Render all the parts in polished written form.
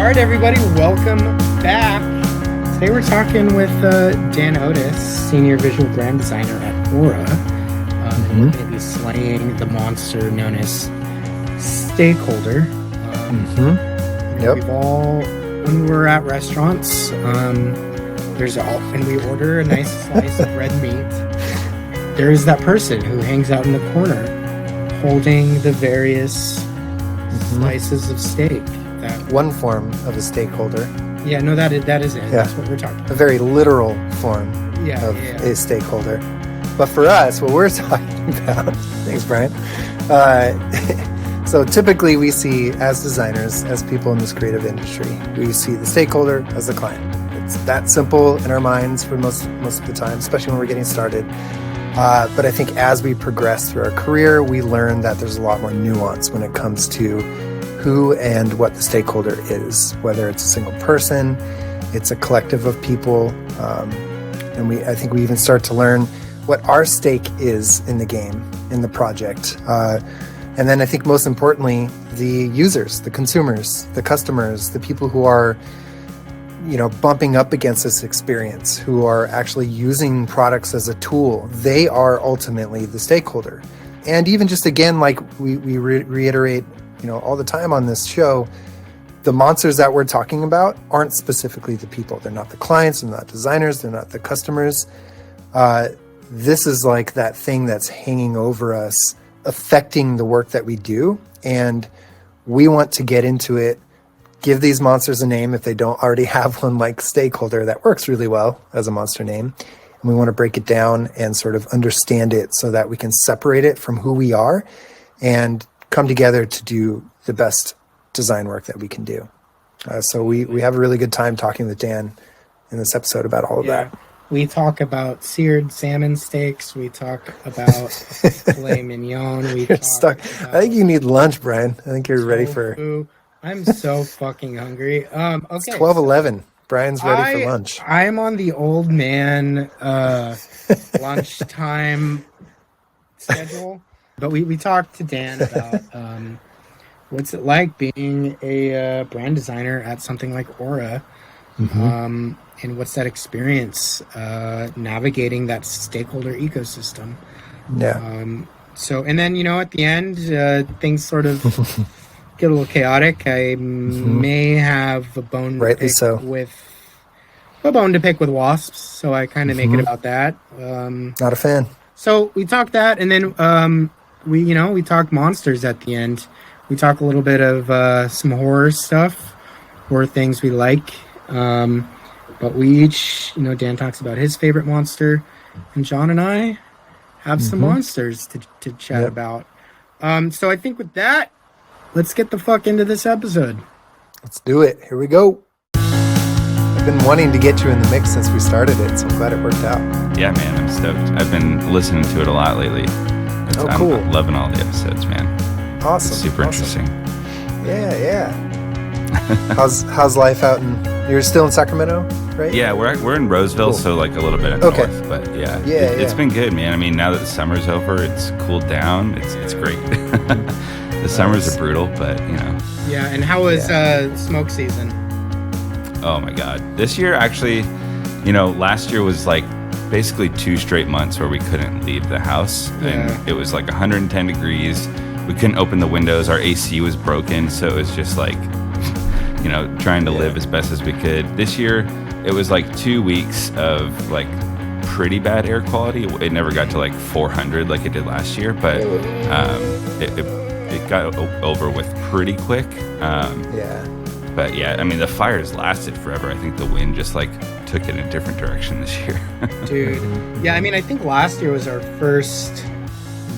right, everybody, welcome back. Today we're talking with Dan Otis, Senior Visual Brand Designer at Oura. And we're going to be slaying the monster known as Stakeholder. We've all, when we're at restaurants, and we order a nice slice of red meat, there is that person who hangs out in the corner holding the various slices of steak. That one form of a stakeholder. Yeah, no, that is it. Yeah. That's what we're talking about. A very literal form of a stakeholder. But for us, what we're talking about, thanks, Brian. So typically we see, as designers, as people in this creative industry, we see the stakeholder as the client. It's that simple in our minds for most of the time, especially when we're getting started. But I think as we progress through our career, we learn that there's a lot more nuance when it comes to who and what the stakeholder is, whether it's a single person, it's a collective of people, and I think we even start to learn what our stake is in the game, in the project. And then I think most importantly, the users, the consumers, the customers, the people who are, bumping up against this experience, who are actually using products as a tool, they are ultimately the stakeholder. And even just again, like we reiterate, all the time on this show, the monsters that we're talking about aren't specifically the people. They're not the clients, they're not designers, they're not the customers. This is like that thing that's hanging over us, affecting the work that we do. And we want to get into it, give these monsters a name if they don't already have one, like stakeholder, that works really well as a monster name. And we want to break it down and sort of understand it so that we can separate it from who we are and come together to do the best design work that we can do. So we have a really good time talking with Dan in this episode about all of that. We talk about seared salmon steaks. We talk about filet mignon. You're stuck. I think you need lunch, Brian. I think you're ready for... I'm so fucking hungry. Okay, it's 12:11. Brian's ready for lunch. I'm on the old man lunchtime schedule. But we talked to Dan about what's it like being a brand designer at something like Oura, and what's that experience navigating that stakeholder ecosystem. Yeah. And then, at the end, things sort of get a little chaotic. I may have a bone to pick with wasps, so I kind of make it about that. Not a fan. So we talked that, and then we talk monsters at the end. We talk a little bit of some horror stuff, horror things we like. But we each, Dan talks about his favorite monster, and Jon and I have some monsters to chat about. So I think with that, let's get the fuck into this episode. Let's do it. Here we go. I've been wanting to get you in the mix since we started it, so I'm glad it worked out. Yeah, man, I'm stoked. I've been listening to it a lot lately. Cool. I'm loving all the episodes, man. Awesome. It's super interesting. Yeah. How's life out in... You're still in Sacramento, right? Yeah, we're in Roseville, so like a little bit up north. But it's been good, man. I mean, now that the summer's over, it's cooled down. It's great. The summers are brutal, but Yeah, and how was smoke season? Oh my God. This year, actually, last year was like basically 2 straight months where we couldn't leave the house. And it was like 110 degrees. We couldn't open the windows. Our AC was broken. So it was just like, trying to live as best as we could. This year, it was like 2 weeks of like pretty bad air quality. It never got to like 400 like it did last year, but it got over with pretty quick. But yeah, I mean, the fires lasted forever. I think the wind just like took it in a different direction this year. Dude. Yeah, I mean, I think last year was our first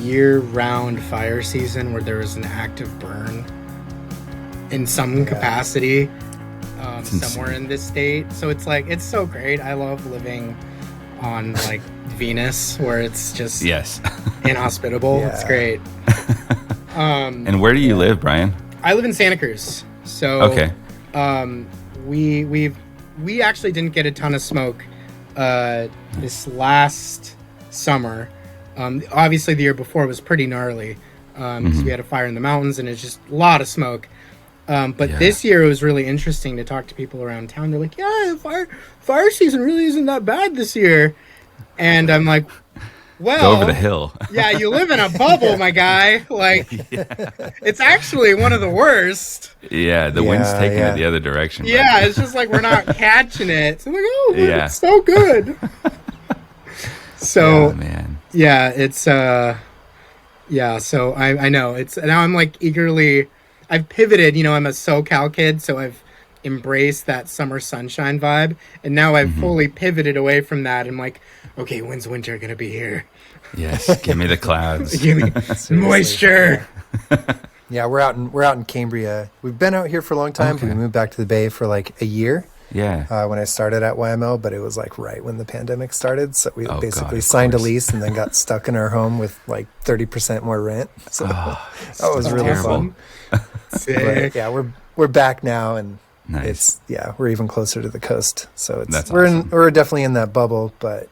year-round fire season where there was an active burn in some capacity somewhere in this state. So it's like, it's so great. I love living on like Venus where it's just inhospitable. It's great. And where do you live, Brian? I live in Santa Cruz. So we actually didn't get a ton of smoke this last summer. Obviously the year before was pretty gnarly because we had a fire in the mountains and it's just a lot of smoke. But this year it was really interesting to talk to people around town. They're like, yeah, fire season really isn't that bad this year. And I'm like, well, go over the hill. Yeah, you live in a bubble, my guy. Like, it's actually one of the worst. Yeah, the wind's taking it the other direction. Yeah, it's just like we're not catching it. So I'm like, oh, it's so good. So, man. Yeah, it's so I know it's now I'm like eagerly. I've pivoted. I'm a SoCal kid, so I've embraced that summer sunshine vibe, and now I've fully pivoted away from that. I'm like, okay, when's winter gonna be here? Yes, give me the clouds. Give me moisture. Yeah, we're out in Cambria. We've been out here for a long time. Okay. We moved back to the Bay for like a year. Yeah. When I started at YML, but it was like right when the pandemic started, so we basically signed a lease and then got stuck in our home with like 30% more rent. So that was really fun. Sick. But, yeah, we're back now, and nice. We're even closer to the coast. So we're definitely in that bubble, but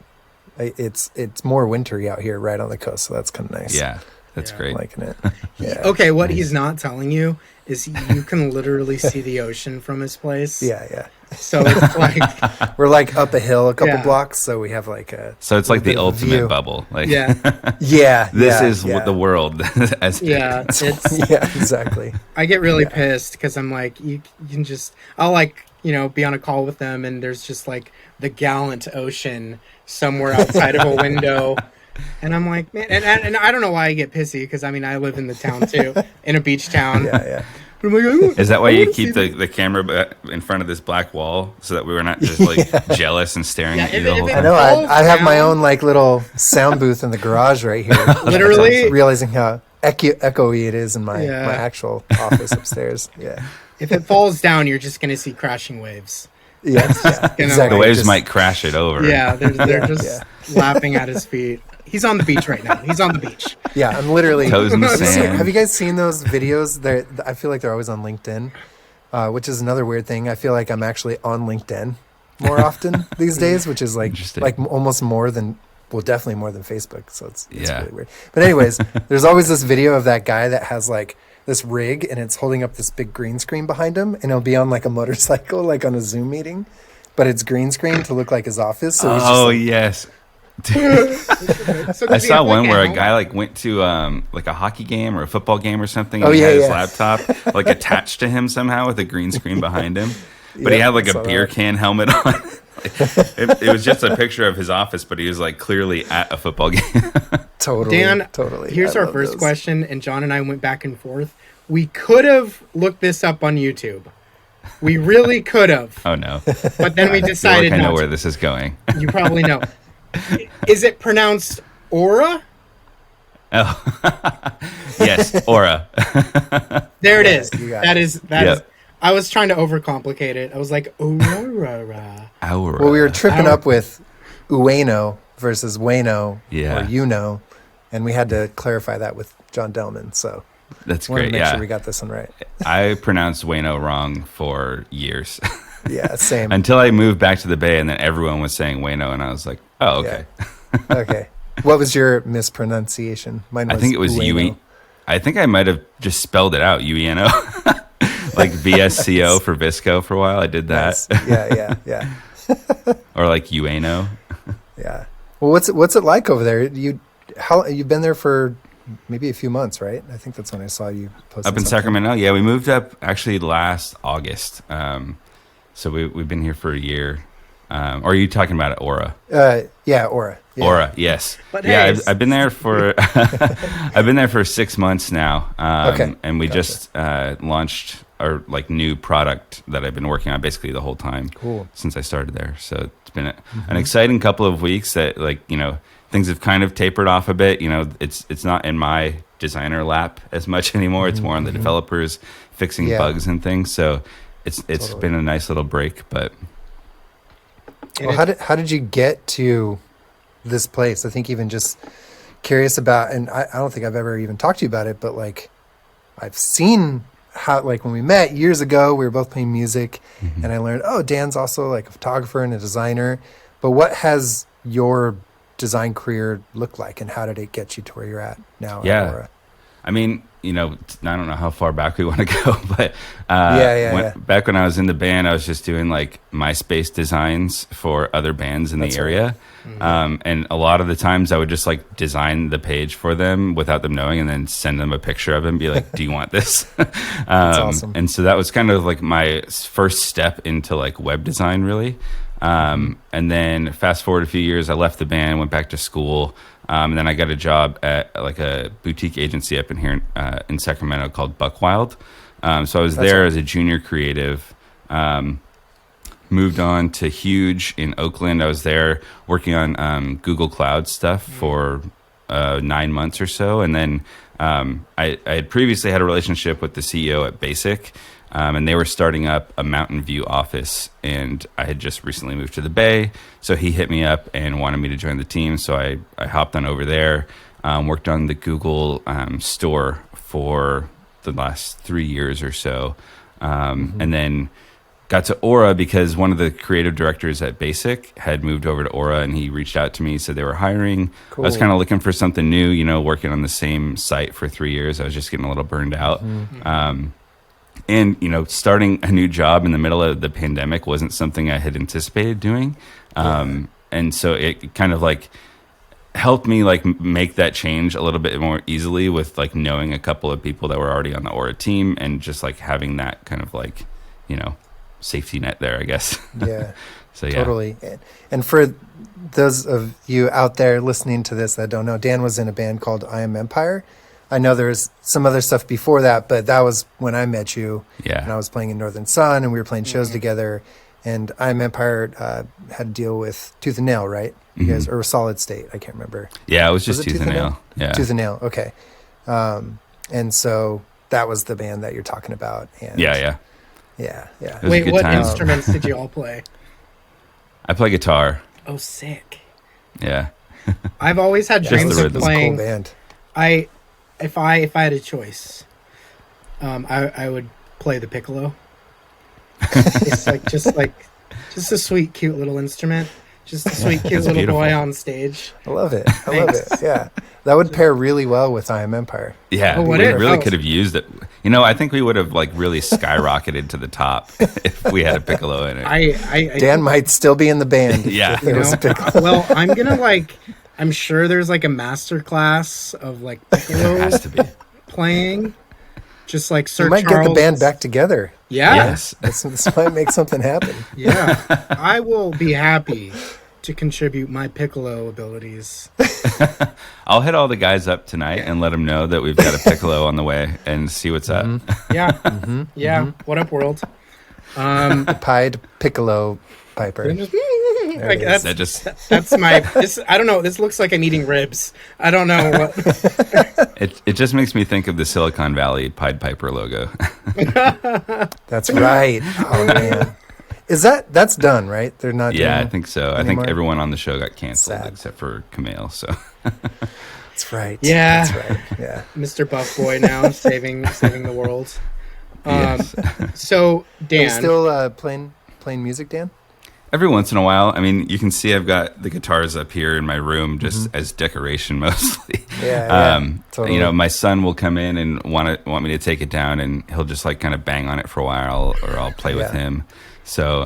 it's more wintry out here, right on the coast. So that's kind of nice. Yeah, that's great. I'm liking it. Yeah. Okay, what he's not telling you is you can literally see the ocean from his place. Yeah. So it's like we're like up a hill a couple blocks, so we have like a. So it's like the ultimate bubble. Like this is the world. As it's exactly. I get really pissed because I'm like, you can just I'll like be on a call with them, and there's just like the gallant ocean somewhere outside of a window. And I'm like, man, and I don't know why I get pissy because I live in the town too, in a beach town. Yeah. But I'm like, is that why you keep the camera in front of this black wall so that we were not just like jealous and staring at you the whole time? I know. I have my own like little sound booth in the garage right here. Literally, realizing how echoey it is in my actual office upstairs. Yeah. If it falls down, you're just gonna see crashing waves. Yeah, exactly. The waves might crash it over. Yeah, they're just lapping at his feet. He's on the beach right now. He's on the beach. Yeah, I'm literally toes in the sand. Have you guys seen those videos? I feel like they're always on LinkedIn, which is another weird thing. I feel like I'm actually on LinkedIn more often these days, which is like almost more than, well, definitely more than Facebook. So it's really weird. But anyways, there's always this video of that guy that has like this rig and it's holding up this big green screen behind him, and he'll be on like a motorcycle, like on a Zoom meeting, but it's green screen to look like his office. So he's just like, yes. I saw one where a guy like went to like a hockey game or a football game or something, and he had his laptop like attached to him somehow with a green screen behind him, but he had like a beer can helmet on. It was just a picture of his office, but he was like clearly at a football game. Totally. Here's our first question, and John and I went back and forth. We could have looked this up on YouTube. We really could have. Oh no! But then we decided I know where this is going. You probably know. Is it pronounced Oura? Oh, yes, Oura. There it is. That is. I was trying to overcomplicate it. I was like, Aurora. Well, we were tripping up with Ueno versus Wayno or and we had to clarify that with John Delman. So that's great. To make sure we got this one right. I pronounced Wayno wrong for years. Yeah, same. Until I moved back to the Bay, and then everyone was saying Wayno, and I was like, oh, okay. Yeah. Okay. What was your mispronunciation? Mine was I think it was Ueno. I think I might have just spelled it out, UENO. Like VSCO for Visco for a while. I did that. Nice. Yeah. Or like Ueno. Yeah. Well, what's it like over there? You've been there for maybe a few months, right? I think that's when I saw you post up in Sacramento. Yeah, we moved up actually last August. So we've been here for a year. Or are you talking about Oura? Yeah, Oura. Yeah. Aura, yes. But I've been there for 6 months now. And we just launched our like new product that I've been working on basically the whole time since I started there. So it's been an exciting couple of weeks that things have kind of tapered off a bit. It's not in my designer lap as much anymore. It's more on the developers fixing bugs and things. So it's been a nice little break, but. Well, how did you get to this place? I think even just curious about, and I don't think I've ever even talked to you about it, but like I've seen how, like when we met years ago, we were both playing music and I learned, Dan's also like a photographer and a designer, but what has your design career looked like and how did it get you to where you're at now? Yeah. I mean, I don't know how far back we want to go, but back when I was in the band, I was just doing like MySpace designs for other bands in the area. Right. And a lot of the times I would just like design the page for them without them knowing and then send them a picture of it and be like, do you want this? That's awesome. And so that was kind of like my first step into like web design, really. And then fast forward a few years, I left the band, went back to school. And then I got a job at like a boutique agency up in here in Sacramento called Buckwild. So I was there as a junior creative. Moved on to Huge in Oakland. I was there working on Google Cloud stuff for 9 months or so. And then I had previously had a relationship with the CEO at Basic. And they were starting up a Mountain View office, and I had just recently moved to the Bay, so he hit me up and wanted me to join the team. So I hopped on over there, worked on the Google store for the last 3 years or so, and then got to Oura because one of the creative directors at Basic had moved over to Oura, and he reached out to me, said they were hiring. Cool. I was kind of looking for something new, working on the same site for 3 years. I was just getting a little burned out. And, starting a new job in the middle of the pandemic wasn't something I had anticipated doing. And so it kind of like helped me like make that change a little bit more easily with like knowing a couple of people that were already on the Oura team and just like having that kind of like, safety net there, I guess. Yeah. So yeah. Totally. And for those of you out there listening to this that don't know, Dan was in a band called I Am Empire. I know there's some other stuff before that, but that was when I met you. Yeah. And I was playing in Northern Sun, and we were playing shows together. And I Am Empire had to deal with Tooth and Nail, right? You guys, or Solid State, I can't remember. Yeah, it was just Tooth and Nail. Yeah. Tooth and Nail, okay. And so that was the band that you're talking about. And Yeah. Wait, what instruments did you all play? I play guitar. Oh, sick. Yeah. I've always had dreams of playing. Cool band. If I had a choice, I would play the piccolo. It's just a sweet, cute little instrument. Just a sweet, cute little beautiful boy on stage. I love it. Yeah, that would pair really well with I Am Empire. Yeah, we really could have used it. I think we would have like really skyrocketed to the top if we had a piccolo in it. Dan might still be in the band. Yeah. If there was a piccolo. Well, I'm sure there's like a master class of like piccolo has to be playing. Just like Sir You might Charles. get the band back together. Yeah. Yes. This might make something happen. Yeah. I will be happy to contribute my piccolo abilities. I'll hit all the guys up tonight and let them know that we've got a piccolo on the way and see what's up. Yeah. Yeah. What up, world? The Pied Piccolo Piper. Like that's my. I don't know. This looks like I'm eating ribs. I don't know what. It just makes me think of the Silicon Valley Pied Piper logo. That's right. Oh man, that's done, right? They're not. Yeah, I think so. Anymore? I think everyone on the show got canceled Sad. except for Camille. So that's right. Yeah, that's right. Yeah, Mr. Buff Boy now saving the world. Yes. Are So Dan, you still playing music, Dan? Every once in a while. I mean, you can see I've got the guitars up here in my room just as decoration mostly. Yeah, totally. My son will come in and want me to take it down, and he'll just like kind of bang on it for a while, or I'll play with him. So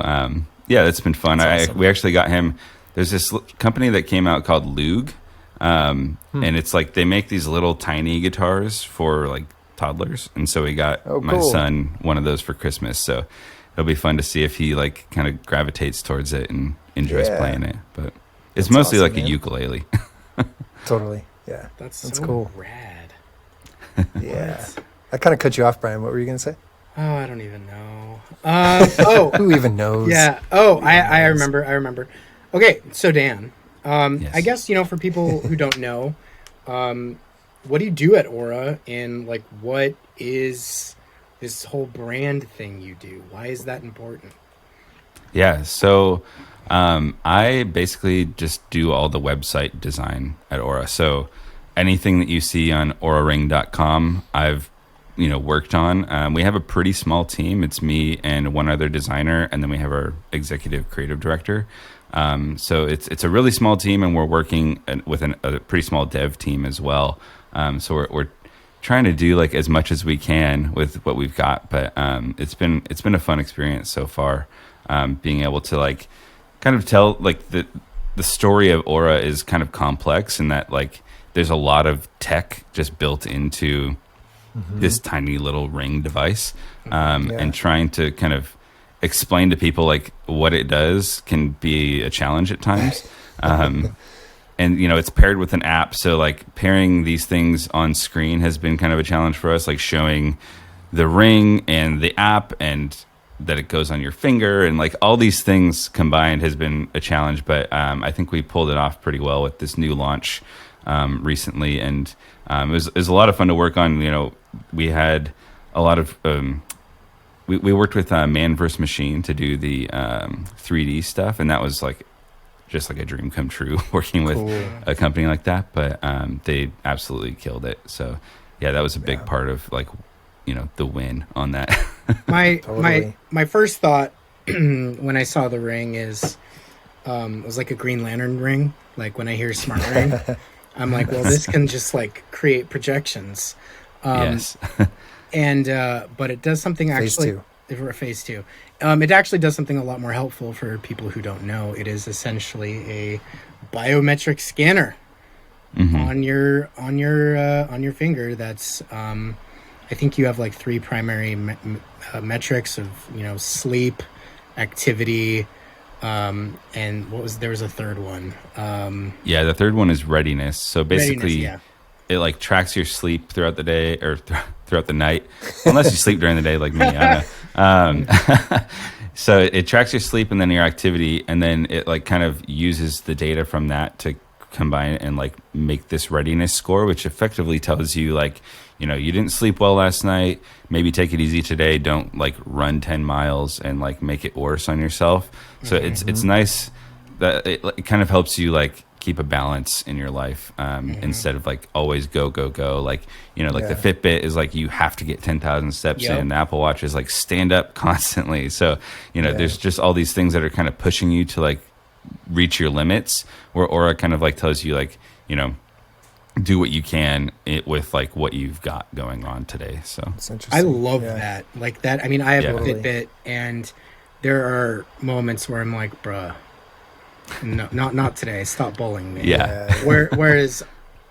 that's been fun. Awesome. We actually got him. There's this company that came out called Lug, and it's like they make these little tiny guitars for like toddlers, and so we got my son one of those for Christmas. So it'll be fun to see if he like kind of gravitates towards it and enjoys playing it. But it's mostly awesome, like a ukulele. Totally. Yeah. That's so cool. Rad. Yeah. I kind of cut you off, Brian. What were you going to say? Oh, I don't even know. Who even knows? Yeah. Oh, I remember. Okay, so Dan, I guess, for people who don't know, what do you do at Oura, and like what is this whole brand thing you do? Why is that important? Yeah, so I basically just do all the website design at Oura. So anything that you see on auraring.com, I've worked on. We have a pretty small team. It's me and one other designer, and then we have our executive creative director. So it's a really small team, and we're working with a pretty small dev team as well. So we're trying to do like as much as we can with what we've got. But it's been a fun experience so far. Being able to like kind of tell like the story of Oura is kind of complex in that like there's a lot of tech just built into this tiny little ring device, and trying to kind of explain to people like what it does can be a challenge at times. And it's paired with an app, so like pairing these things on screen has been kind of a challenge for us, like showing the ring and the app and that it goes on your finger, and like all these things combined has been a challenge. But I think we pulled it off pretty well with this new launch recently, and it was a lot of fun to work on. We had a lot of we worked with Man vs. Machine to do the 3D stuff, and that was like just like a dream come true working with a company like that. But they absolutely killed it. So yeah, that was a big part of like the win on that. My first thought when I saw the ring is it was like a Green Lantern ring. Like when I hear smart ring, I'm like, well, this can just like create projections. Yes. And but it does something actually. Phase 2. It actually does something a lot more helpful for people who don't know. It is essentially a biometric scanner on your finger. That's I think you have like 3 primary metrics of sleep, activity, and there was a third one. The third one is readiness. So basically, it like tracks your sleep throughout the day or throughout the night, unless you sleep during the day like me. I don't know. So it tracks your sleep and then your activity, and then it like kind of uses the data from that to combine and like make this readiness score, which effectively tells you like, you didn't sleep well last night, maybe take it easy today, don't like run 10 miles and like make it worse on yourself. So it's nice that it kind of helps you like keep a balance in your life, instead of like always go like the Fitbit is like you have to get 10,000 steps in. The Apple Watch is like stand up constantly. So there's just all these things that are kind of pushing you to like reach your limits, where Oura kind of like tells you like do what you can with like what you've got going on today. So it's interesting. I love that. Like that. I mean, I have a Fitbit, and there are moments where I'm like, bruh, no, not today. Stop bullying me. Yeah. Whereas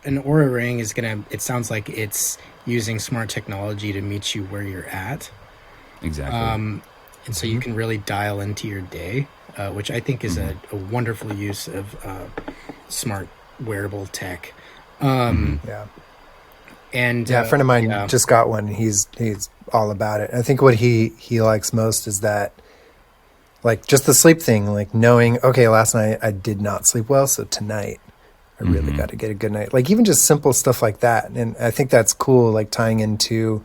an Oura ring is it sounds like it's using smart technology to meet you where you're at. Exactly. And so you can really dial into your day, which I think is a wonderful use of smart wearable tech. And a friend of mine just got one. He's all about it. I think what he likes most is that, like, just the sleep thing, like knowing, okay, last night I did not sleep well, so tonight I really got to get a good night. Like even just simple stuff like that. And I think that's cool, like tying into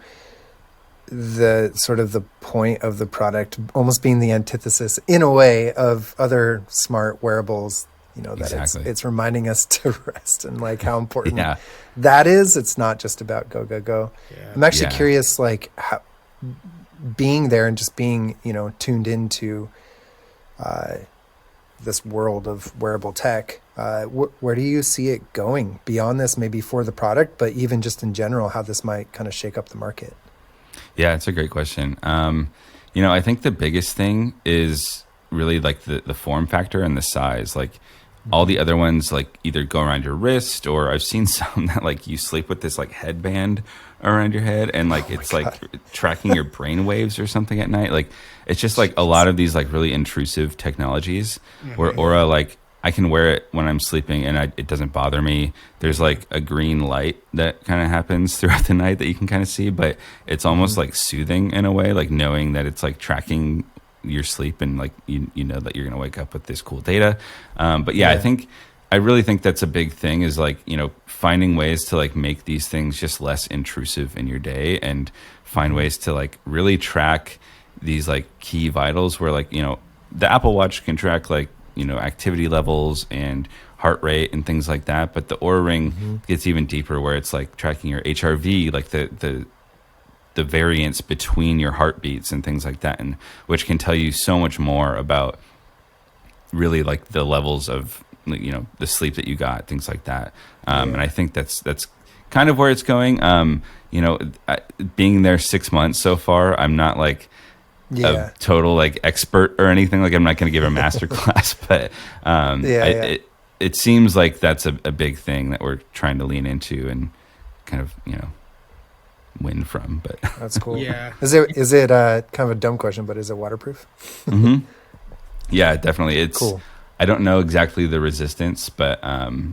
the sort of the point of the product almost being the antithesis in a way of other smart wearables, that it's reminding us to rest and like how important that is. It's not just about go. I'm actually curious, like how being there and just being, tuned into this world of wearable tech, where do you see it going beyond this, maybe for the product, but even just in general, how this might kind of shake up the market? Yeah, it's a great question. I think the biggest thing is really like the form factor and the size. Like all the other ones like either go around your wrist, or I've seen some that like you sleep with this like headband around your head, and like it's like tracking your brain waves or something at night. Like it's just like a lot of these like really intrusive technologies where Oura, like I can wear it when I'm sleeping and it doesn't bother me. There's like a green light that kind of happens throughout the night that you can kind of see, but it's almost like soothing in a way, like knowing that it's like tracking your sleep and like you know that you're gonna wake up with this cool data. But I really think that's a big thing, is like finding ways to like make these things just less intrusive in your day, and find ways to like really track these like key vitals, where like the Apple Watch can track like activity levels and heart rate and things like that, but the Oura ring gets even deeper, where it's like tracking your HRV, like the variance between your heartbeats and things like that, and which can tell you so much more about really like the levels of the sleep that you got, things like that. And I think that's kind of where it's going. you know, being there 6 months so far, I'm not like a total like expert or anything. Like I'm not going to give a master class, but it seems like that's a big thing that we're trying to lean into and kind of, you know, win from. But that's cool. Yeah. Is it kind of a dumb question, but is it waterproof? Mm-hmm. Yeah, definitely. It's cool. I don't know exactly the resistance, but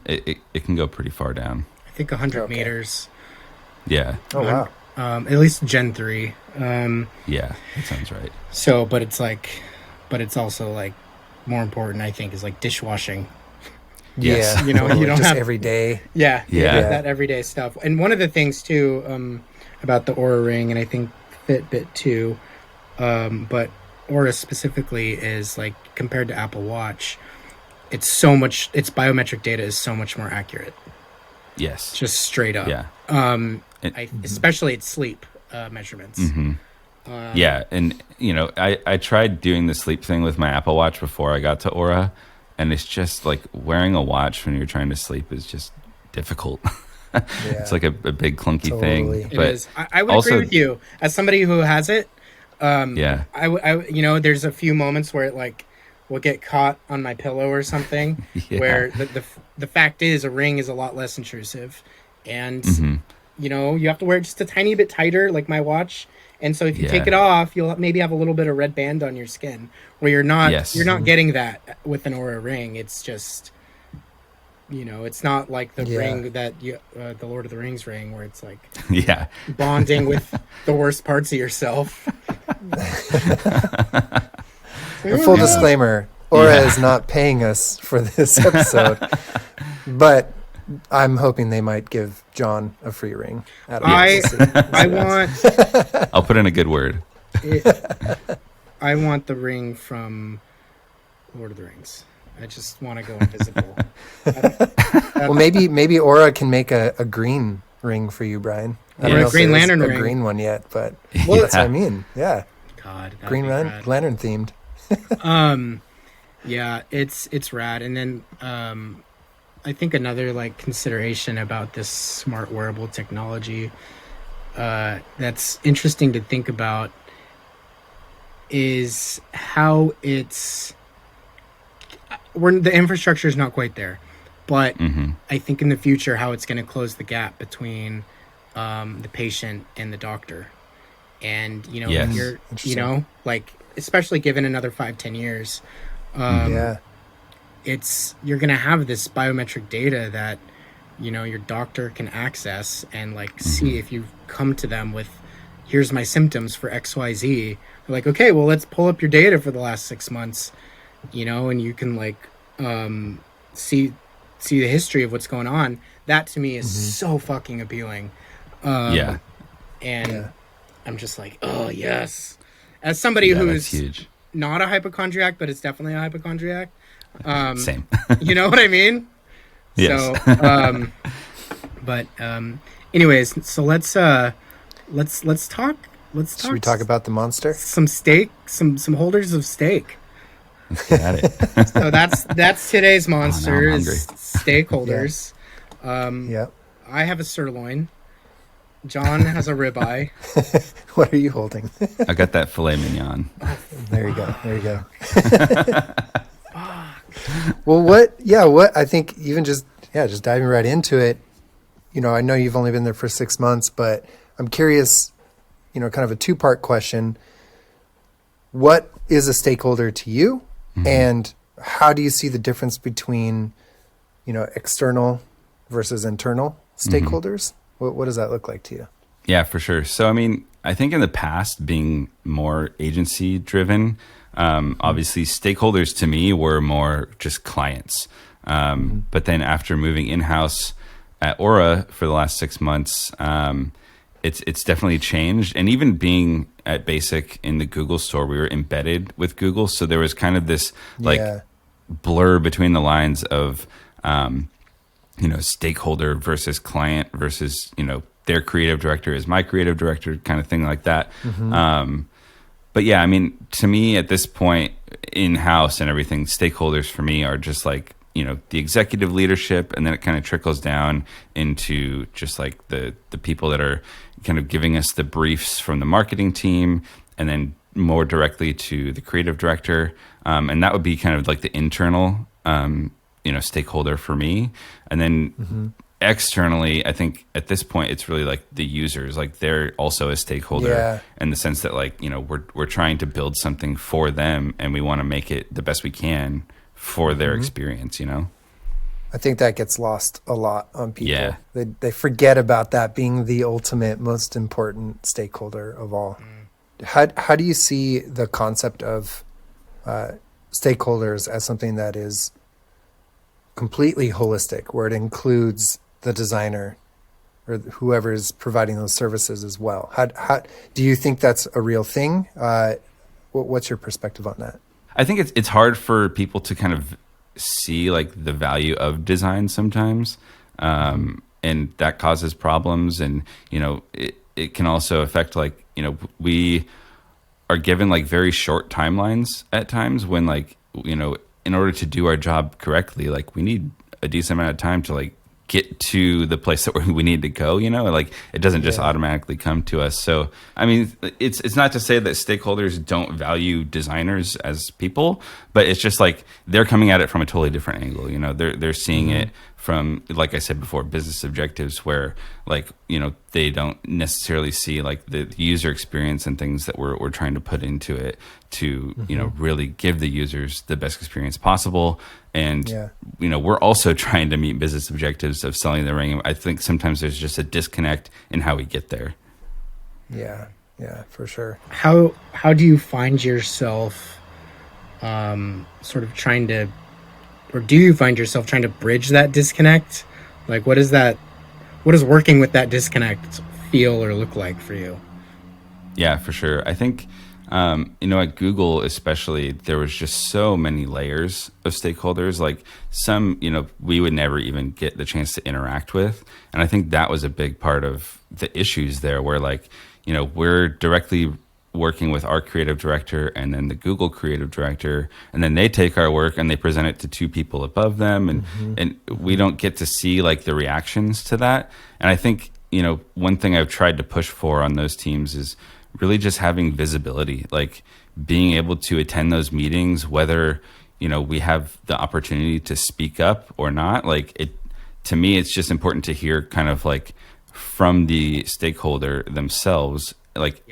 it can go pretty far down. I think 100 meters. Yeah. Oh wow. At least Gen 3. Yeah, that sounds right. So, but it's also like more important, I think, is like dishwashing. Yes. Yeah. You know, you don't just have every day. Yeah. Yeah. That everyday stuff. And one of the things too, about the Oura ring, and I think Fitbit too, but Oura specifically is like compared to Apple Watch, its biometric data is so much more accurate. Yes. Just straight up. Yeah. Especially its sleep measurements. Mm-hmm. Yeah, and you know, I tried doing the sleep thing with my Apple Watch before I got to Oura, and it's just like wearing a watch when you're trying to sleep is just difficult. It's like a big clunky thing. It but is. I would agree with you as somebody who has it. I you know, there's a few moments where it like will get caught on my pillow or something. Where the fact is a ring is a lot less intrusive, and you know, you have to wear it just a tiny bit tighter, like my watch. And so if you take it off, you'll maybe have a little bit of red band on your skin, where you're not getting that with an Oura ring. It's just, you know, it's not like the ring that the Lord of the Rings ring, where it's like bonding with the worst parts of yourself. Full disclaimer, Oura is not paying us for this episode, but I'm hoping they might give Jon a free ring. I want. I'll put in a good word. I want the ring from Lord of the Rings. I just want to go invisible. Well, maybe Oura can make a green ring for you, Brian. I don't know a Green Lantern a ring. green one yet, but that's what I mean. Yeah, God, Green Lantern themed. Yeah, it's rad. And then I think another like consideration about this smart wearable technology that's interesting to think about is how the infrastructure is not quite there, but I think in the future how it's going to close the gap between the patient and the doctor. And you know, if you're, you know, like especially given another 5-10 years, you're going to have this biometric data that, you know, your doctor can access and like see if you come to them with, here's my symptoms for XYZ. They're like, okay, well, let's pull up your data for the last 6 months, you know, and you can like see the history of what's going on. That to me is so fucking appealing. And I'm just like, oh yes. As somebody who's huge. Not a hypochondriac, but it's definitely a hypochondriac. Same. You know what I mean? Yes. So, anyways, so let's talk. Should we talk about the monster? Some steak, some holders of steak. Let's get at it. So that's today's monster is steak holders. I have a sirloin. Jon has a ribeye. What are you holding? I got that filet mignon. There you go. Well, what I think even just diving right into it, you know, I know you've only been there for 6 months, but I'm curious, you know, kind of a 2-part question. What is a stakeholder to you? And how do you see the difference between, you know, external versus internal stakeholders? What does that look like to you? Yeah, for sure. So, I mean, I think in the past, being more agency driven, obviously stakeholders to me were more just clients. But then after moving in-house at Oura for the last 6 months, it's definitely changed. And even being at Basic in the Google store, we were embedded with Google. So there was kind of this blur between the lines of, you know, stakeholder versus client versus, you know, their creative director is my creative director kind of thing like that. But yeah, I mean, to me at this point in-house and everything, stakeholders for me are just like, you know, the executive leadership, and then it kind of trickles down into just like the people that are kind of giving us the briefs from the marketing team, and then more directly to the creative director. And that would be kind of like the internal, stakeholder for me. And then externally, I think at this point, it's really like the users, like they're also a stakeholder in the sense that like, we're trying to build something for them and we want to make it the best we can for their experience, I think that gets lost a lot on people. Yeah. They forget about that being the ultimate, most important stakeholder of all. How do you see the concept of stakeholders as something that is completely holistic, where it includes the designer or whoever is providing those services as well? How do you think that's a real thing? What's your perspective on that? I think it's hard for people to kind of see like the value of design sometimes, and that causes problems. And it can also affect like we are given like very short timelines at times when like in order to do our job correctly, like we need a decent amount of time to like get to the place that we need to go, like it doesn't just automatically come to us. So, I mean, it's not to say that stakeholders don't value designers as people, but it's just like they're coming at it from a totally different angle. They're seeing it from, like I said before, business objectives where like, they don't necessarily see like the user experience and things that we're trying to put into it to, really give the users the best experience possible. And, we're also trying to meet business objectives of selling the ring. I think sometimes there's just a disconnect in how we get there. Yeah, for sure. How do you find yourself sort of trying to, or do you find yourself trying to bridge that disconnect? Like, what does working with that disconnect feel or look like for you? Yeah, for sure. I think, at Google especially, there was just so many layers of stakeholders. Like some, we would never even get the chance to interact with. And I think that was a big part of the issues there where like, we're directly working with our creative director and then the Google creative director, and then they take our work and they present it to two people above them. And we don't get to see like the reactions to that. And I think, one thing I've tried to push for on those teams is really just having visibility, like being able to attend those meetings, whether, we have the opportunity to speak up or not. Like to me, it's just important to hear kind of like from the stakeholder themselves, like,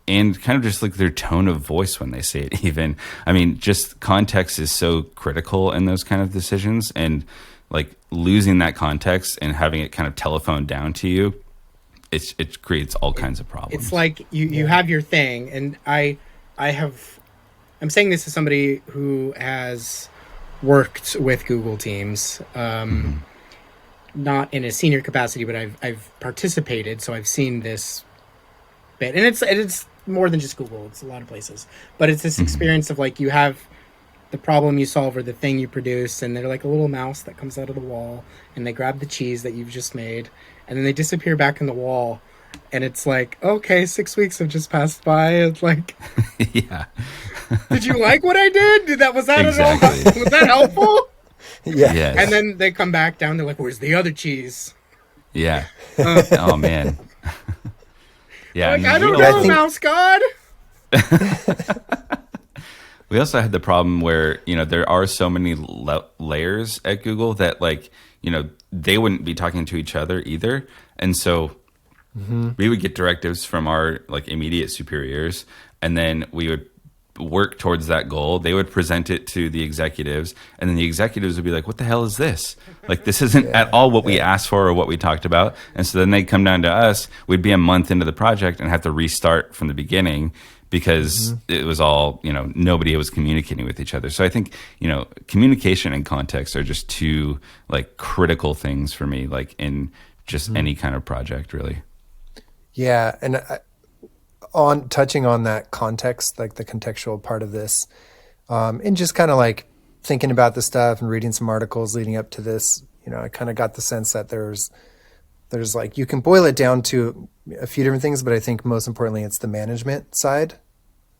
and kind of just like their tone of voice when they say it even. I mean, just context is so critical in those kind of decisions, and like losing that context and having it kind of telephoned down to you, it creates all kinds of problems. It's like you have your thing, and I'm saying this as somebody who has worked with Google teams, not in a senior capacity, but I've participated, so I've seen this bit, and it's more than just Google. It's a lot of places, but it's this experience of like you have the problem you solve or the thing you produce, and they're like a little mouse that comes out of the wall, and they grab the cheese that you've just made, and then they disappear back in the wall, and it's like, okay, 6 weeks have just passed by. It's like, yeah. Did you like what I did? Was that Exactly. at all? Was that helpful? Yeah. Yes. And then they come back down. They're like, "Where's the other cheese?" Yeah. Oh man. Yeah. Like, mean, I don't we know, also- Mouse God. We also had the problem where, there are so many layers at Google that like, they wouldn't be talking to each other either. And so we would get directives from our like immediate superiors, and then we would work towards that goal. They would present it to the executives, and then the executives would be like, what the hell is this? Like, this isn't at all what we asked for or what we talked about. And so then they'd come down to us. We'd be a month into the project and have to restart from the beginning because it was all, nobody was communicating with each other. So I think, communication and context are just two like critical things for me, like in just any kind of project, really. Yeah. And on touching on that context, like the contextual part of this, and just kind of like thinking about the stuff and reading some articles leading up to this, I kind of got the sense that there's like, you can boil it down to a few different things, but I think most importantly, it's the management side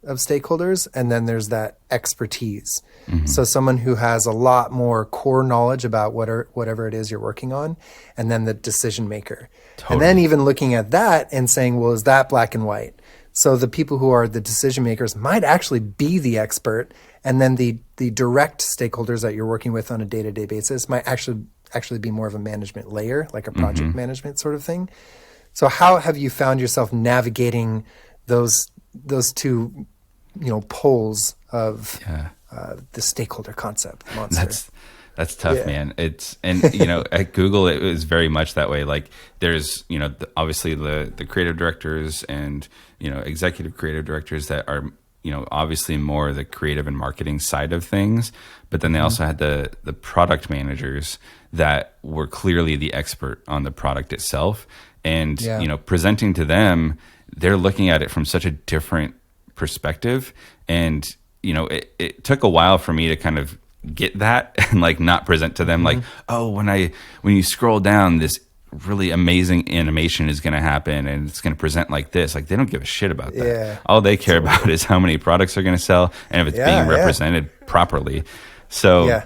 of stakeholders, and then there's that expertise. So someone who has a lot more core knowledge about whatever it is you're working on, and then the decision maker. And then even looking at that and saying, well, is that black and white? So the people who are the decision makers might actually be the expert, and then the direct stakeholders that you're working with on a day-to-day basis might actually be more of a management layer, like a project management sort of thing. So how have you found yourself navigating those two, poles of the stakeholder concept monster? That's tough, man. And at Google, it was very much that way. Like there's, obviously the creative directors and, executive creative directors that are, obviously more the creative and marketing side of things. But then they also had the product managers that were clearly the expert on the product itself. And, presenting to them, they're looking at it from such a different perspective. And, it took a while for me to kind of get that and like not present to them like, oh, when you scroll down, this really amazing animation is going to happen and it's going to present like this. Like they don't give a shit about that. Yeah. All they care about is how many products are going to sell and if it's being represented properly. So,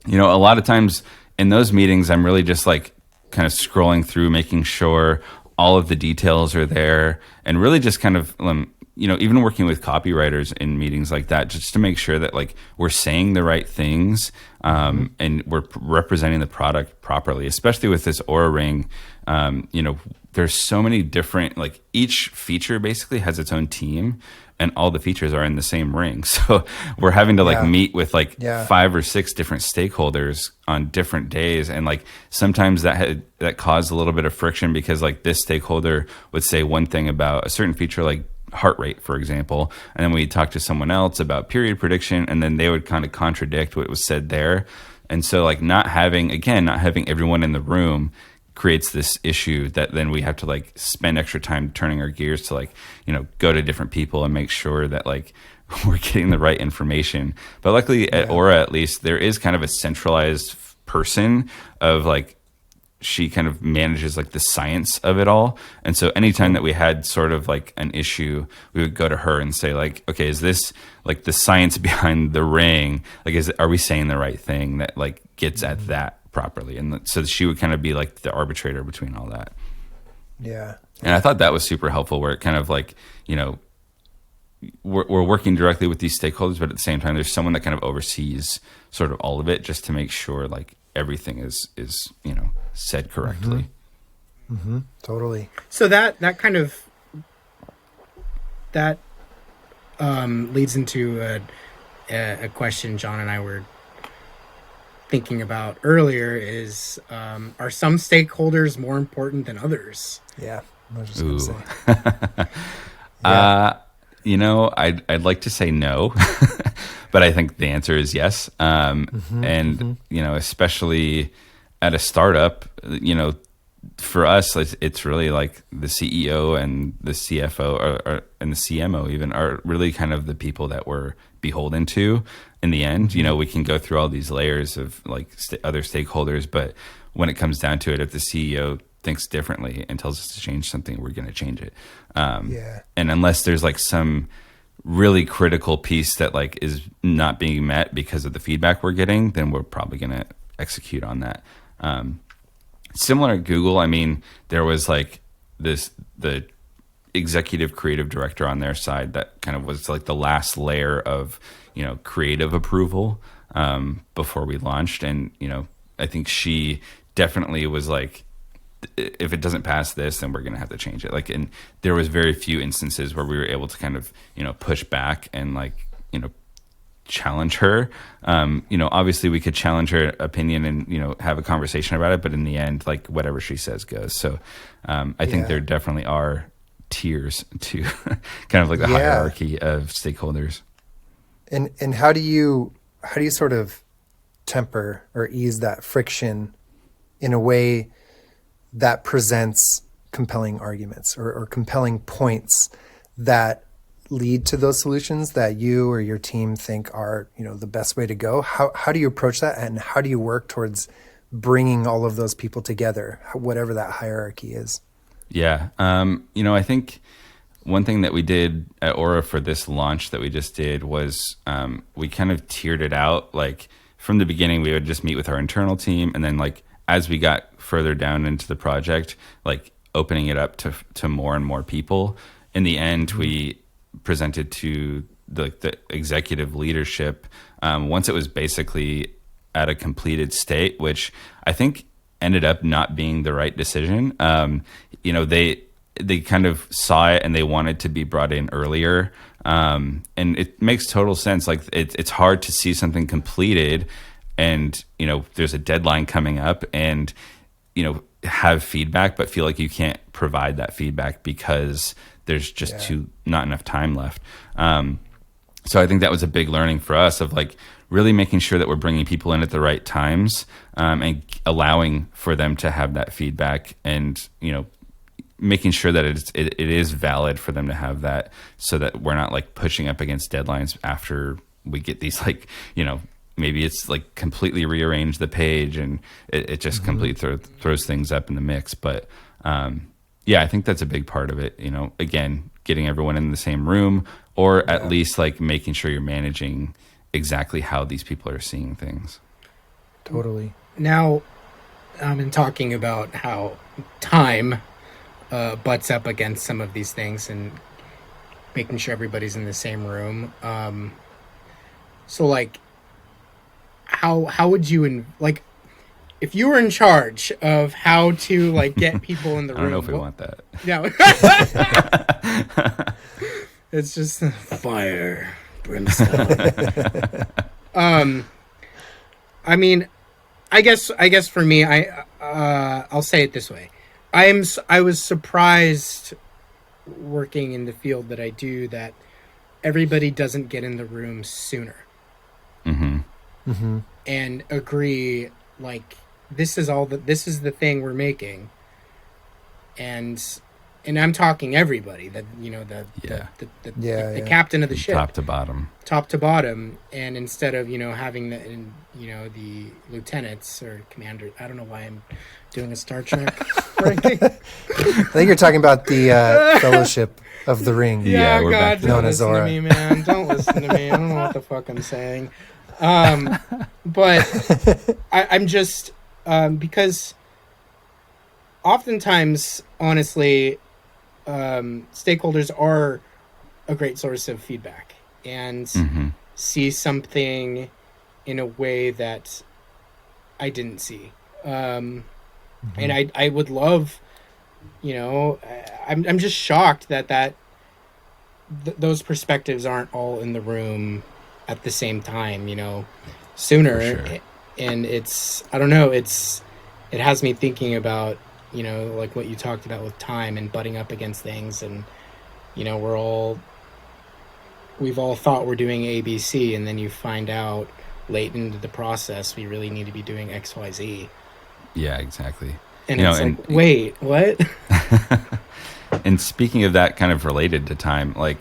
a lot of times in those meetings, I'm really just like kind of scrolling through, making sure all of the details are there and really just kind of, even working with copywriters in meetings like that, just to make sure that like we're saying the right things and we're representing the product properly, especially with this Oura ring. There's so many different, like each feature basically has its own team and all the features are in the same ring. So we're having to like meet with like 5 or 6 different stakeholders on different days. And like sometimes that caused a little bit of friction because like this stakeholder would say one thing about a certain feature, like heart rate, for example, and then we talk to someone else about period prediction, and then they would kind of contradict what was said there. And so like not having everyone in the room creates this issue that then we have to like spend extra time turning our gears to like, go to different people and make sure that like we're getting the right information. But luckily at Oura, at least, there is kind of a centralized person of like, she kind of manages like the science of it all. And so anytime that we had sort of like an issue, we would go to her and say like, okay, is this like the science behind the ring? Like, are we saying the right thing that like gets at that properly? And so she would kind of be like the arbitrator between all that. Yeah. And I thought that was super helpful where it kind of like, we're working directly with these stakeholders, but at the same time, there's someone that kind of oversees sort of all of it just to make sure like everything is said correctly. Totally. So that kind of leads into a question John and I were thinking about earlier is, are some stakeholders more important than others? Yeah, I was just going to say. I'd like to say no, but I think the answer is yes. And especially at a startup, for us, it's really like the CEO and the CFO and the CMO even are really kind of the people that we're beholden to in the end. We can go through all these layers of like other stakeholders, but when it comes down to it, if the CEO thinks differently and tells us to change something, we're going to change it. And unless there's like some really critical piece that like is not being met because of the feedback we're getting, then we're probably going to execute on that. Similar at Google, I mean, there was like the executive creative director on their side that kind of was like the last layer of, creative approval before we launched. And, I think she definitely was like, if it doesn't pass this, then we're going to have to change it. Like, and there was very few instances where we were able to kind of, push back and like, challenge her. Obviously we could challenge her opinion and, have a conversation about it, but in the end, like whatever she says goes. So, I think there definitely are tiers to kind of like the hierarchy of stakeholders. And how do you sort of temper or ease that friction in a way that presents compelling arguments or compelling points that lead to those solutions that you or your team think are, the best way to go? How do you approach that, and how do you work towards bringing all of those people together, whatever that hierarchy is? Yeah. I think one thing that we did at Oura for this launch that we just did was we kind of tiered it out. Like from the beginning, we would just meet with our internal team, and then like as we got further down into the project, like opening it up to more and more people. In the end, we presented to the executive leadership once it was basically at a completed state, which I think ended up not being the right decision. They kind of saw it and they wanted to be brought in earlier. And it makes total sense. Like it's hard to see something completed and, there's a deadline coming up and, have feedback, but feel like you can't provide that feedback because there's just not enough time left. So I think that was a big learning for us of like really making sure that we're bringing people in at the right times and allowing for them to have that feedback and, making sure that it is valid for them to have that so that we're not like pushing up against deadlines after we get these like, maybe it's like completely rearrange the page and it just completely throws things up in the mix. But I think that's a big part of it. Again, getting everyone in the same room or at least like making sure you're managing exactly how these people are seeing things. Totally. Now, in talking about how time butts up against some of these things and making sure everybody's in the same room. So like, how would you if you were in charge of how to like get people in the room? I don't know if we want that. No. It's just fire, brimstone. I mean, I guess for me, I'll say it this way. I was surprised working in the field that I do that everybody doesn't get in the room sooner. And agree like this is the thing we're making, and I'm talking everybody that the captain of the ship, top to bottom, and instead of having the lieutenants or commanders. I don't know why I'm doing a Star Trek ranking. I think you're talking about the Fellowship of the Ring. Yeah, we're God, back don't listen to me, man. Don't listen to me. I don't know what the fuck I'm saying. But I'm just because oftentimes, honestly, stakeholders are a great source of feedback and see something in a way that I didn't see. And I would love, I'm just shocked that those perspectives aren't all in the room at the same time, sooner. Sure. And I don't know, it has me thinking about, like what you talked about with time and butting up against things. And, we've all thought we're doing ABC, and then you find out late into the process, we really need to be doing XYZ. Yeah, exactly. And like, wait, what? And speaking of that, kind of related to time, like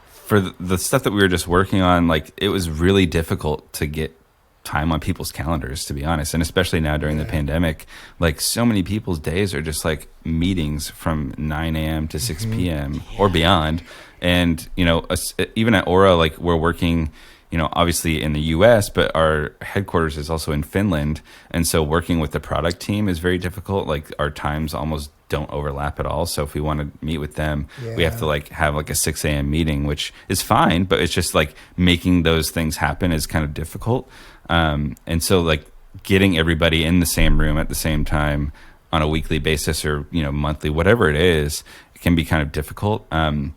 for the stuff that we were just working on, like it was really difficult to get time on people's calendars, to be honest. And especially now during the pandemic, like so many people's days are just like meetings from 9 a.m. to 6 p.m. or beyond. And, even at Oura, like we're working, obviously in the US, but our headquarters is also in Finland. And so working with the product team is very difficult. Like our times almost don't overlap at all. So if we want to meet with them, we have to like have like a 6 a.m. meeting, which is fine, but it's just like making those things happen is kind of difficult. And so like getting everybody in the same room at the same time on a weekly basis or, monthly, whatever it is, it can be kind of difficult. And,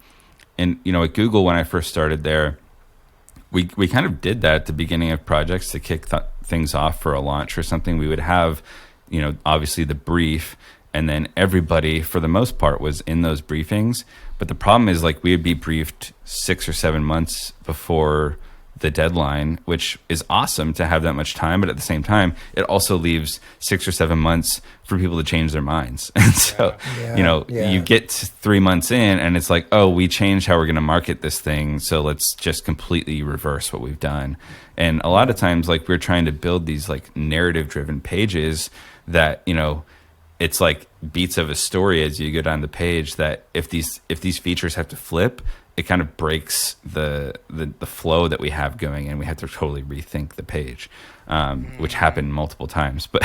at Google, when I first started there, we kind of did that at the beginning of projects to kick things off for a launch or something. We would have, obviously the brief, and then everybody, for the most part, was in those briefings. But the problem is, like, we would be briefed 6 or 7 months before the deadline, which is awesome to have that much time. But at the same time, it also leaves 6 or 7 months for people to change their minds. And so, you get to 3 months in and it's like, oh, we changed how we're going to market this thing. So let's just completely reverse what we've done. And a lot of times, like, we're trying to build these like narrative driven pages that, it's like beats of a story as you go down the page, that if these features have to flip, it kind of breaks the flow that we have going, and we have to totally rethink the page, which happened multiple times. But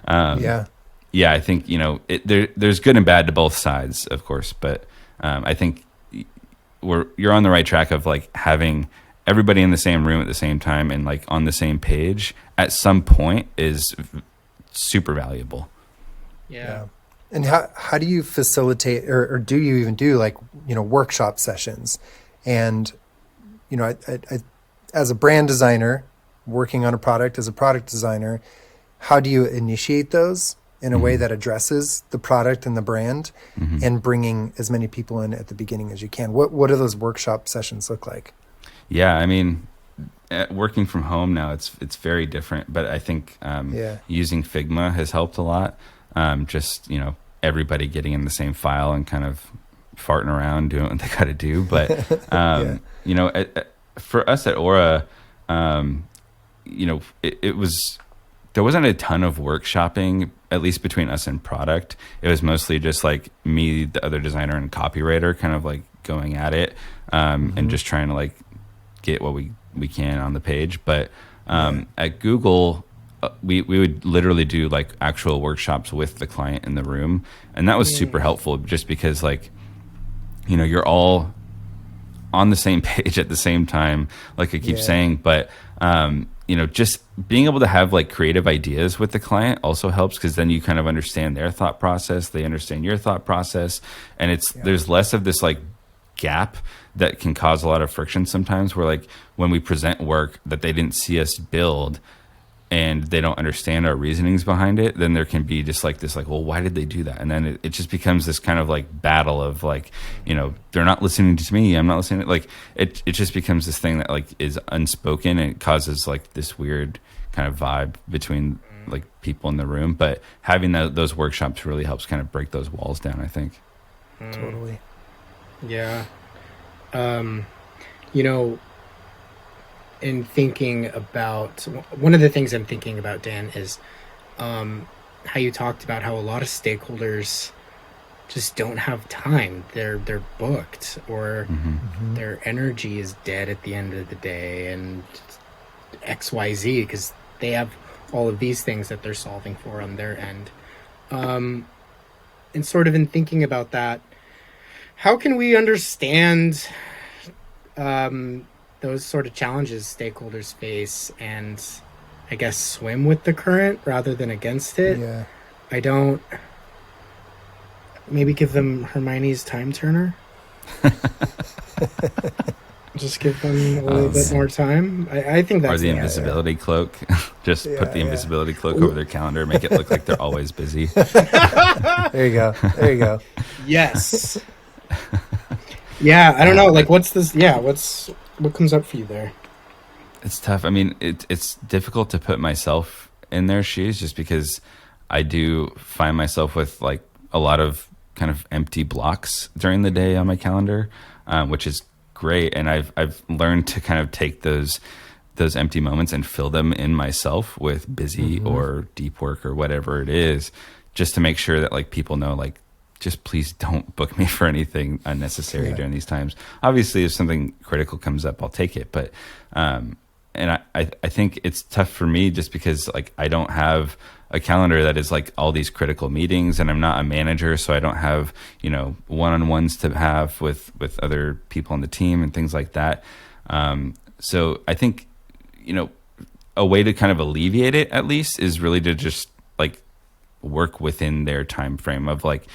I think, there's good and bad to both sides, of course. But I think you're on the right track of like having everybody in the same room at the same time and like on the same page at some point is super valuable. Yeah. And how do you facilitate, or do you even do like, workshop sessions? And, I, as a brand designer working on a product, as a product designer, how do you initiate those in a way that addresses the product and the brand, and bringing as many people in at the beginning as you can? What do those workshop sessions look like? Yeah, I mean, working from home now, it's very different. But I think using Figma has helped a lot. Just, everybody getting in the same file and kind of farting around doing what they got to do. But, for us at Oura, there wasn't a ton of workshopping, at least between us and product. It was mostly just like me, the other designer, and copywriter kind of like going at it, and just trying to like get what we can on the page. But at Google, we would literally do like actual workshops with the client in the room, and that was super helpful, just because like, you're all on the same page at the same time, like I keep saying. But just being able to have like creative ideas with the client also helps, because then you kind of understand their thought process, they understand your thought process, and there's less of this like gap that can cause a lot of friction sometimes, where like when we present work that they didn't see us build and they don't understand our reasonings behind it, then there can be just like this, like, well, why did they do that? And then it just becomes this kind of like battle of like, they're not listening to me, I'm not listening. Like it just becomes this thing that like is unspoken, and it causes like this weird kind of vibe between like people in the room. But having those workshops really helps kind of break those walls down, I think. Totally. Yeah. In thinking about, one of the things I'm thinking about, Dan, is how you talked about how a lot of stakeholders just don't have time. They're booked, or their energy is dead at the end of the day, and XYZ, because they have all of these things that they're solving for on their end. And sort of in thinking about that, how can we understand those sort of challenges stakeholders face, and I guess swim with the current rather than against it? Yeah. Maybe give them Hermione's time turner. Just give them a little bit more time. I think that's... Or the invisibility cloak. Just put the invisibility cloak over their calendar, make it look like they're always busy. There you go. Yes. Yeah, I don't know. Like, what's this? Yeah, what comes up for you there? It's tough. I mean, it's difficult to put myself in their shoes, just because I do find myself with like a lot of kind of empty blocks during the day on my calendar, which is great. And I've learned to kind of take those empty moments and fill them in myself with busy or deep work or whatever it is, just to make sure that like people know, like, just please don't book me for anything unnecessary during these times. Obviously, if something critical comes up, I'll take it. But and I think it's tough for me, just because like I don't have a calendar that is like all these critical meetings, and I'm not a manager, so I don't have one-on-ones to have with other people on the team and things like that. So I think a way to kind of alleviate it, at least, is really to just like work within their time frame of like,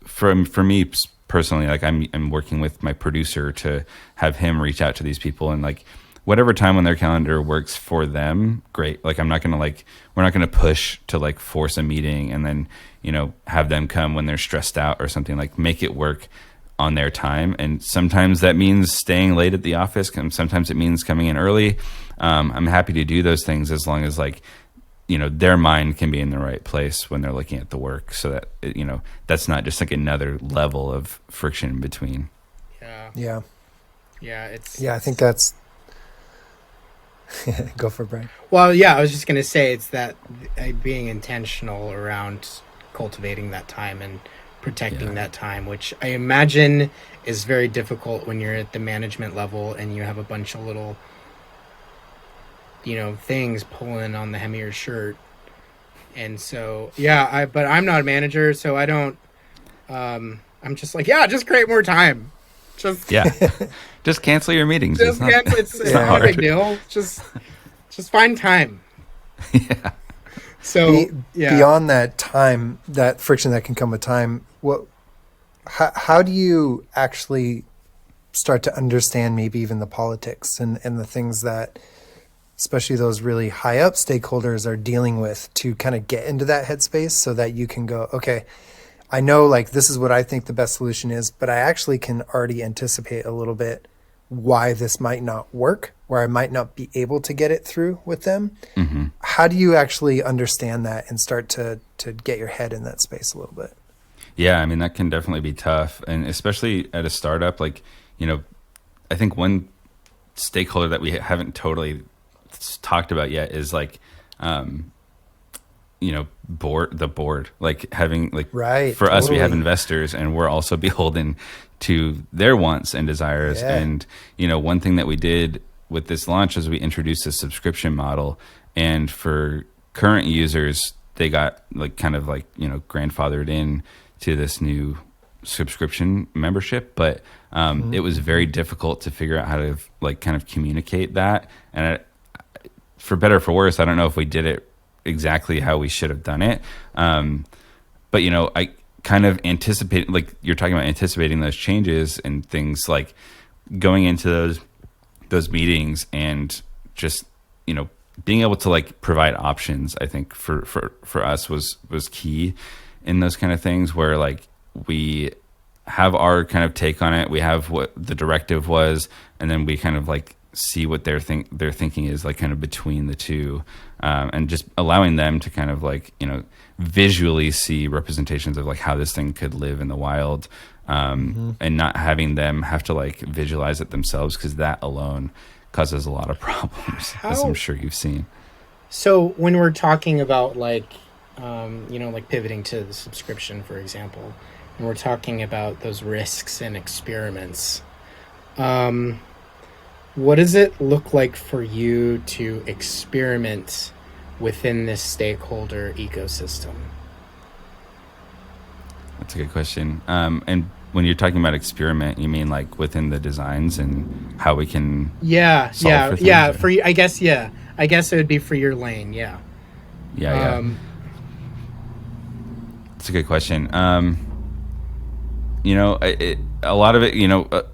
for me personally, like I'm working with my producer to have him reach out to these people, and like whatever time on their calendar works for them, great. Like we're not gonna push to like force a meeting and then have them come when they're stressed out or something. Like make it work on their time. And sometimes that means staying late at the office, and sometimes it means coming in early. I'm happy to do those things, as long as like their mind can be in the right place when they're looking at the work, so that that's not just like another level of friction in between. Yeah. I think Go for it, Brian. Well, yeah, I was just gonna say it's that being intentional around cultivating that time and protecting that time, which I imagine is very difficult when you're at the management level and you have a bunch of little, things pulling on the hem of your shirt. And so, but I'm not a manager, so I don't. I'm just like, just create more time. Just just cancel your meetings. Just cancel. It's not a big deal. Just find time. Yeah. So beyond that time, that friction that can come with time, how do you actually start to understand maybe even the politics and the things that, especially those really high up stakeholders, are dealing with, to kind of get into that headspace so that you can go, okay, I know like this is what I think the best solution is, but I actually can already anticipate a little bit why this might not work, where I might not be able to get it through with them. Mm-hmm. How do you actually understand that and start to get your head in that space a little bit? Yeah, I mean, that can definitely be tough. And especially at a startup, like, I think one stakeholder that we haven't totally talked about yet is like, the board, like having like, right, for us, we have investors and we're also beholden to their wants and desires. Yeah. And, one thing that we did with this launch is we introduced a subscription model, and for current users, they got like kind of like, grandfathered in to this new subscription membership, but it was very difficult to figure out how to like kind of communicate that. And for better or for worse, I don't know if we did it exactly how we should have done it. But I kind of anticipate, like you're talking about, anticipating those changes and things, like going into those meetings and just, being able to like provide options, I think for us was key in those kind of things, where like we have our kind of take on it. We have what the directive was, and then we kind of like see what their thinking is, like kind of between the two, and just allowing them to kind of like, visually see representations of like how this thing could live in the wild, and not having them have to like visualize it themselves, because that alone causes a lot of problems, as I'm sure you've seen. So when we're talking about like, like pivoting to the subscription, for example, and we're talking about those risks and experiments, what does it look like for you to experiment within this stakeholder ecosystem? That's a good question. And when you're talking about experiment, you mean like within the designs and how we can solve for things? For you, I guess it would be for your lane. Yeah. It's a good question. A lot of it,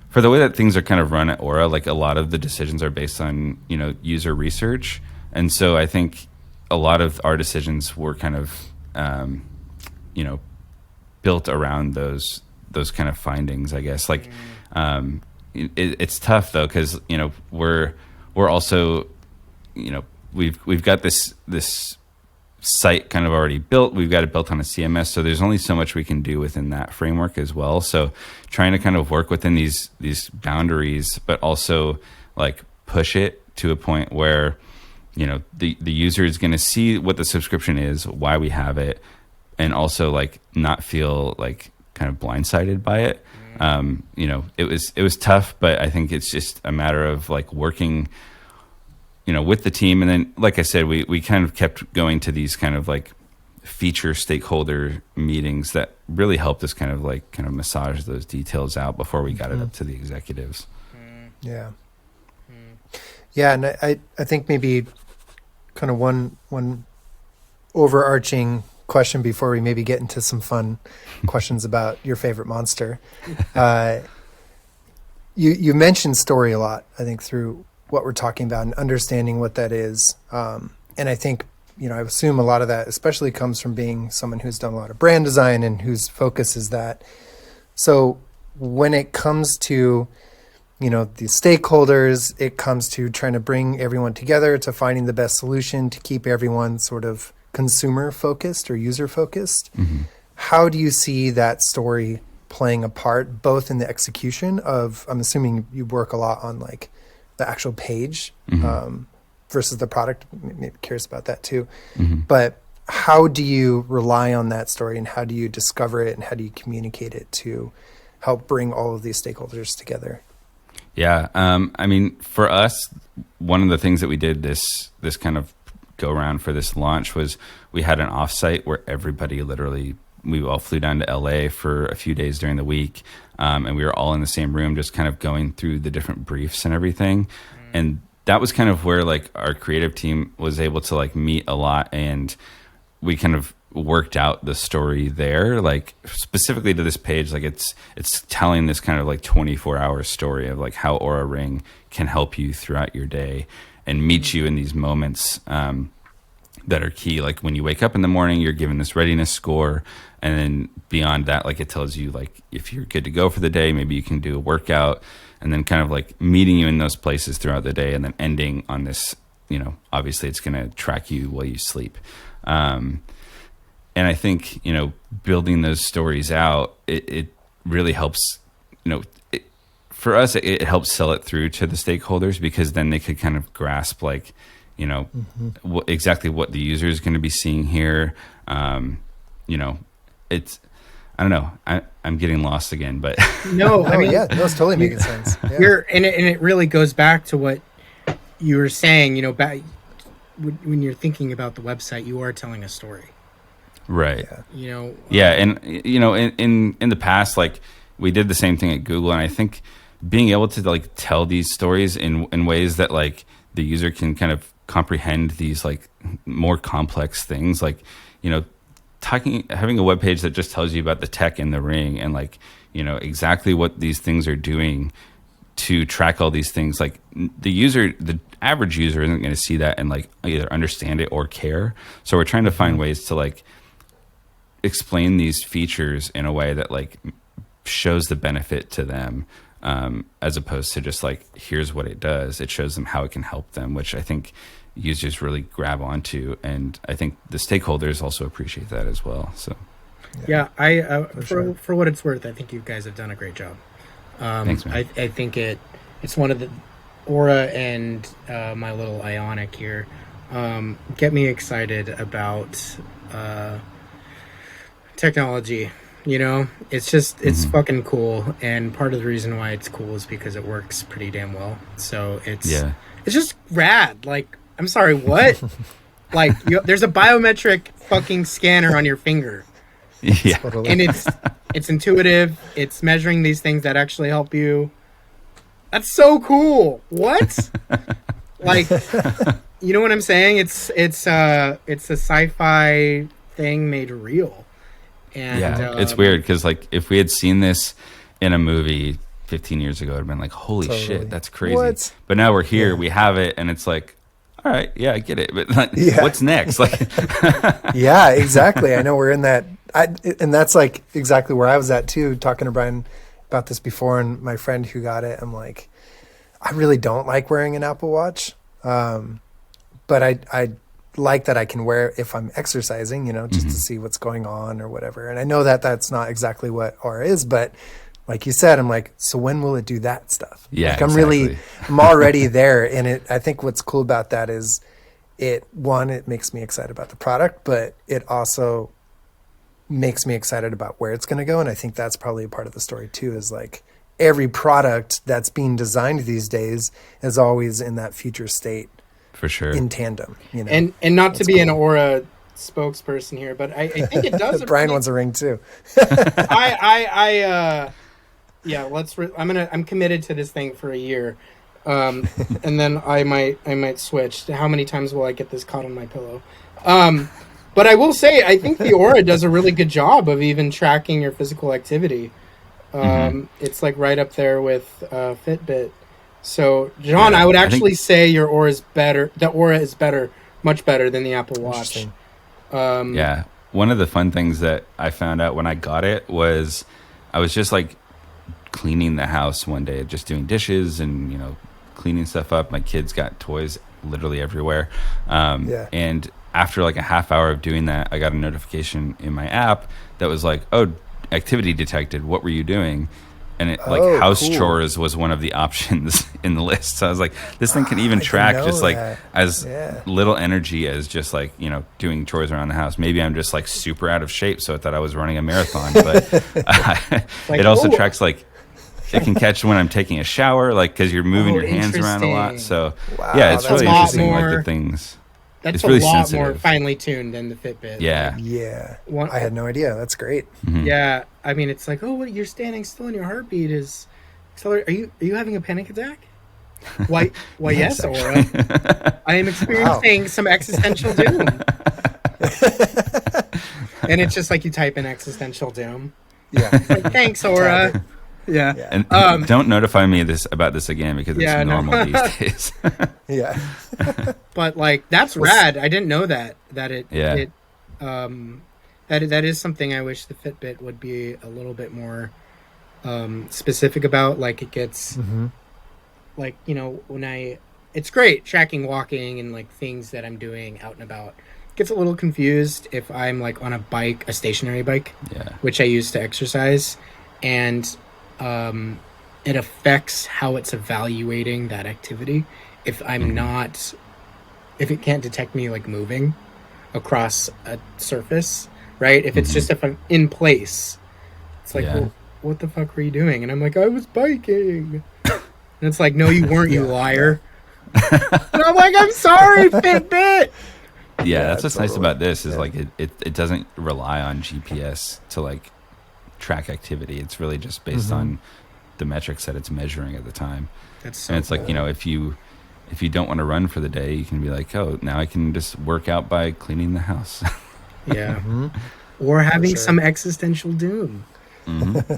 for the way that things are kind of run at Oura, like a lot of the decisions are based on, user research. And so I think a lot of our decisions were kind of, built around those kind of findings, I guess. Like, it's tough though, because, we're also, we've got this site kind of already built. We've got it built on a CMS, so there's only so much we can do within that framework as well. So trying to kind of work within these boundaries, but also like push it to a point where, the user is going to see what the subscription is, why we have it, and also like not feel like kind of blindsided by it. It was tough, but I think it's just a matter of like working, with the team. And then, like I said, we kind of kept going to these kind of like feature stakeholder meetings that really helped us kind of massage those details out before we got it up to the executives. Yeah. Yeah. And I think maybe kind of one overarching question before we maybe get into some fun questions about your favorite monster. You mentioned story a lot, I think, through what we're talking about and understanding what that is. And I think, I assume a lot of that especially comes from being someone who's done a lot of brand design and whose focus is that. So when it comes to, the stakeholders, it comes to trying to bring everyone together, to finding the best solution, to keep everyone sort of consumer focused or user focused. Mm-hmm. How do you see that story playing a part both in the execution of, I'm assuming you work a lot on like the actual page versus the product. Maybe curious about that too. But how do you rely on that story, and how do you discover it, and how do you communicate it to help bring all of these stakeholders together? Yeah. I mean, for us, one of the things that we did this kind of go around for this launch was we had an offsite where everybody literally, we all flew down to LA for a few days during the week. And we were all in the same room, just kind of going through the different briefs and everything. And that was kind of where like our creative team was able to like meet a lot, and we kind of worked out the story there, like specifically to this page. Like it's telling this kind of like 24-hour story of like how Oura Ring can help you throughout your day and meet you in these moments that are key. Like when you wake up in the morning, you're given this readiness score, and then beyond that, like it tells you like if you're good to go for the day, maybe you can do a workout, and then kind of like meeting you in those places throughout the day, and then ending on this, you know, obviously it's going to track you while you sleep. And I think, you know, building those stories out, it really helps, you know, for us, it helps sell it through to the stakeholders, because then they could kind of grasp like, you know, exactly what the user is going to be seeing here. You know, it's, I don't know, I'm getting lost again, but no, I mean, yeah, that's totally making sense. Yeah. And it really goes back to what you were saying, you know, back when you're thinking about the website, you are telling a story. Right. Yeah. You know. Yeah, and you know, in the past, like we did the same thing at Google, and I think being able to like tell these stories in ways that like the user can kind of comprehend these like more complex things, like, you know, having a web page that just tells you about the tech in the ring, and like, you know, exactly what these things are doing to track all these things. Like the average user isn't going to see that and like either understand it or care. So we're trying to find ways to like explain these features in a way that like shows the benefit to them, as opposed to just like, here's what it does. It shows them how it can help them, which I think users really grab onto, and I think the stakeholders also appreciate that as well. So yeah, for what it's worth, I think you guys have done a great job. Thanks, man. I think it's one of the Oura and my little Ionic here get me excited about technology. You know, it's just it's fucking cool, and part of the reason why it's cool is because it works pretty damn well. So it's just rad. Like, I'm sorry, what? Like, there's a biometric fucking scanner on your finger. Yeah, and it's intuitive. It's measuring these things that actually help you. That's so cool. What? Like, you know what I'm saying? It's a sci-fi thing made real. And, yeah, it's weird because like if we had seen this in a movie 15 years ago, I'd have been like, holy shit, that's crazy. What? But now we're here, we have it, and it's like, all right, yeah, I get it, but like, what's next? Like, yeah, exactly. I know we're in that, and that's like exactly where I was at too, talking to Bryan about this before, and my friend who got it, I'm like, I really don't like wearing an Apple Watch, but I like that I can wear it if I'm exercising, you know, just to see what's going on or whatever. And I know that that's not exactly what Oura is, but like you said, I'm like, so when will it do that stuff? Yeah, like I'm already there. And I think what's cool about that is it makes me excited about the product, but it also makes me excited about where it's going to go. And I think that's probably a part of the story too, is like every product that's being designed these days is always in that future state. For sure. In tandem, you know. And not to be an Oura spokesperson here, but I think it does. Bryan wants a ring too. I'm committed to this thing for a year, and then I might switch. How many times will I get this caught on my pillow? But I will say, I think the Oura does a really good job of even tracking your physical activity. It's like right up there with Fitbit. So, Jon, I would actually say your Oura is better. The Oura is better, much better than the Apple Watch. Yeah. One of the fun things that I found out when I got it was I was just like cleaning the house one day, just doing dishes and, you know, cleaning stuff up. My kids got toys literally everywhere. And after like a half hour of doing that, I got a notification in my app that was like, oh, activity detected. What were you doing? and it like house chores was one of the options in the list. So I was like, this thing can even track just like as little energy as just like, you know, doing chores around the house. Maybe I'm just like super out of shape, so I thought I was running a marathon, but it also tracks like, it can catch when I'm taking a shower, like because you're moving your hands around a lot. So yeah, it's really interesting. Like the things. That's really a lot sensitive. more finely tuned than the Fitbit. Yeah. Yeah. I had no idea. That's great. Mm-hmm. Yeah. I mean, it's like, oh, what, you're standing still and your heartbeat is accelerating. Are you having a panic attack? Why, yes, Oura. I am experiencing some existential doom. And it's just like you type in existential doom. Yeah. Like, thanks, Oura. Yeah. And don't notify me about this again because it's normal these days. Yeah. But like that's rad. I didn't know that it that is something I wish the Fitbit would be a little bit more specific about. Like it gets like, you know, it's great tracking walking and like things that I'm doing out and about. Gets a little confused if I'm like on a bike, a stationary bike, which I use to exercise, and it affects how it's evaluating that activity. If I'm not, if it can't detect me like moving across a surface, right? If it's just if I'm in place, it's like, well, what the fuck were you doing? And I'm like, I was biking. And it's like, no, you weren't, you liar. And I'm like, I'm sorry, Fitbit. Yeah, that's what's nice about this is like it doesn't rely on GPS to like track activity. It's really just based on the metrics that it's measuring at the time. That's so and it's cool. like, you know, if you don't want to run for the day, you can be like, oh, now I can just work out by cleaning the house. Yeah. Or having some existential doom.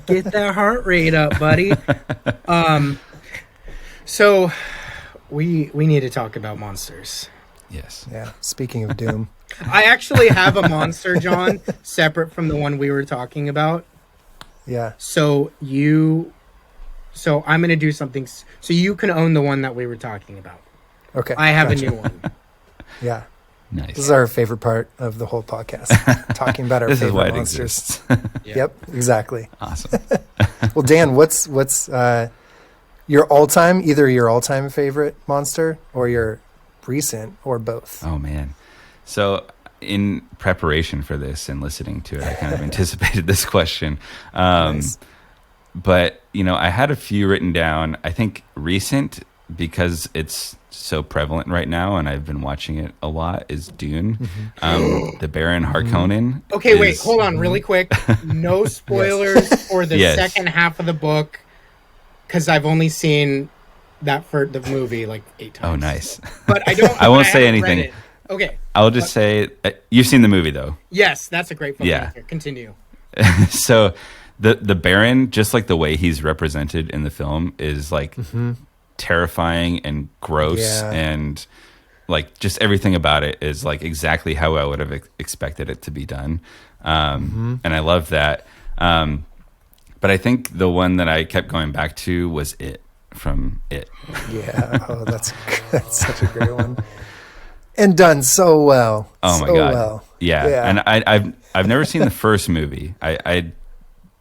Get that heart rate up, buddy. So we need to talk about monsters. Yes. Yeah. Speaking of doom. I actually have a monster, John, separate from the one we were talking about. Yeah. So I'm going to do something. So you can own the one that we were talking about. Okay. I have a new one. Yeah. Nice. This is our favorite part of the whole podcast. Talking about our this favorite is why it monsters. exists. Yep. Exactly. Awesome. Well, Dan, what's your all-time favorite monster or your recent or both? Oh man. So in preparation for this and listening to it, I kind of anticipated this question. Nice. But, you know, I had a few written down. I think recent, because it's so prevalent right now and I've been watching it a lot, is Dune. The Baron Harkonnen. Okay, wait, hold on really quick. No spoilers for the second half of the book, because I've only seen that for the movie like 8 times. Oh, nice. But I won't say anything. Okay. I'll just say, you've seen the movie though. Yes, that's a great fucking answer. Continue. So the Baron, just like the way he's represented in the film, is like terrifying and gross, and like just everything about it is like exactly how I would have expected it to be done. And I love that. But I think the one that I kept going back to was It, from It. Yeah. Oh, that's such a great one. And done so well. Oh my God. Well. Yeah. And I've never seen the first movie. I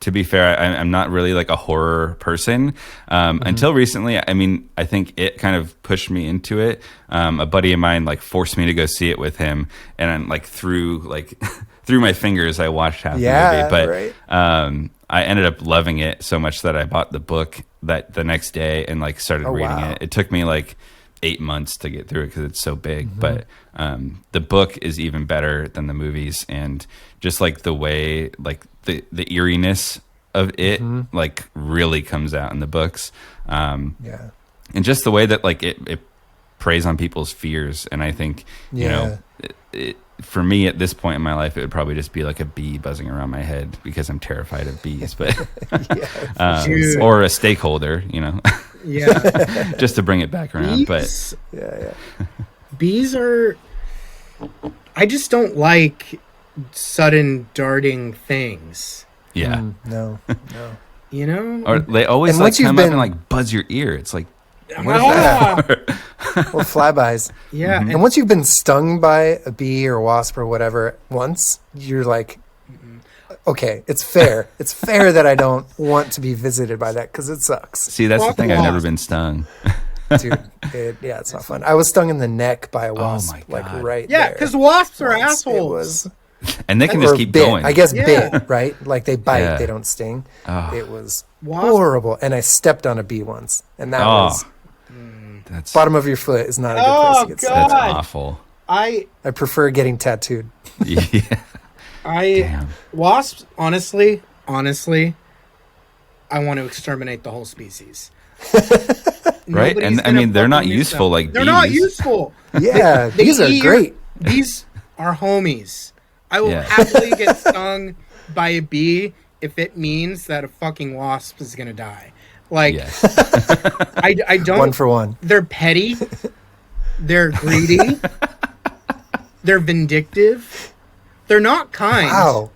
to be fair, I'm not really like a horror person until recently. I mean, I think It kind of pushed me into it. A buddy of mine like forced me to go see it with him, and I'm like through my fingers, I watched half the movie. But right. I ended up loving it so much that I bought the book that the next day and like started reading it. It took me like 8 months to get through it because it's so big. But the book is even better than the movies, and just like the way like the eeriness of it like really comes out in the books. And just the way that like it preys on people's fears. And I think you know for me at this point in my life, it would probably just be like a bee buzzing around my head because I'm terrified of bees. But or a stakeholder, you know. Just to bring it back around. Bees, bees are, I just don't like sudden darting things. No. You know? Or they always like come up and like buzz your ear. It's like, what is that? Or flybys. Yeah. And once you've been stung by a bee or wasp or whatever once, you're like, okay, it's fair. It's fair that I don't want to be visited by that because it sucks. See, that's the Fuck thing. I've never wasp. been stung. Dude, it's not fun. I was stung in the neck by a wasp, my like God. right Yeah, there. because wasps are Once. It assholes. was, And they can just or keep bit. going. I guess Yeah. bit, right? Like they bite, Yeah. they don't sting. Oh. It was Wasp- horrible. And I stepped on a bee once. And that Oh. was, That's bottom of your foot is not a good Oh, place to get that's stabbed. God. awful. I I prefer getting tattooed. Yeah. Damn. wasps, honestly, I want to exterminate the whole species. Right? Nobody's And I gonna mean, they're not fucking miss useful them. like they're not bees. useful. Yeah, They these are eat great. These are homies. I will Yeah. happily get stung by a bee if it means that a fucking wasp is gonna die. Like Yes. I don't. One for one. They're petty. They're greedy. They're vindictive. They're not kind. Wow.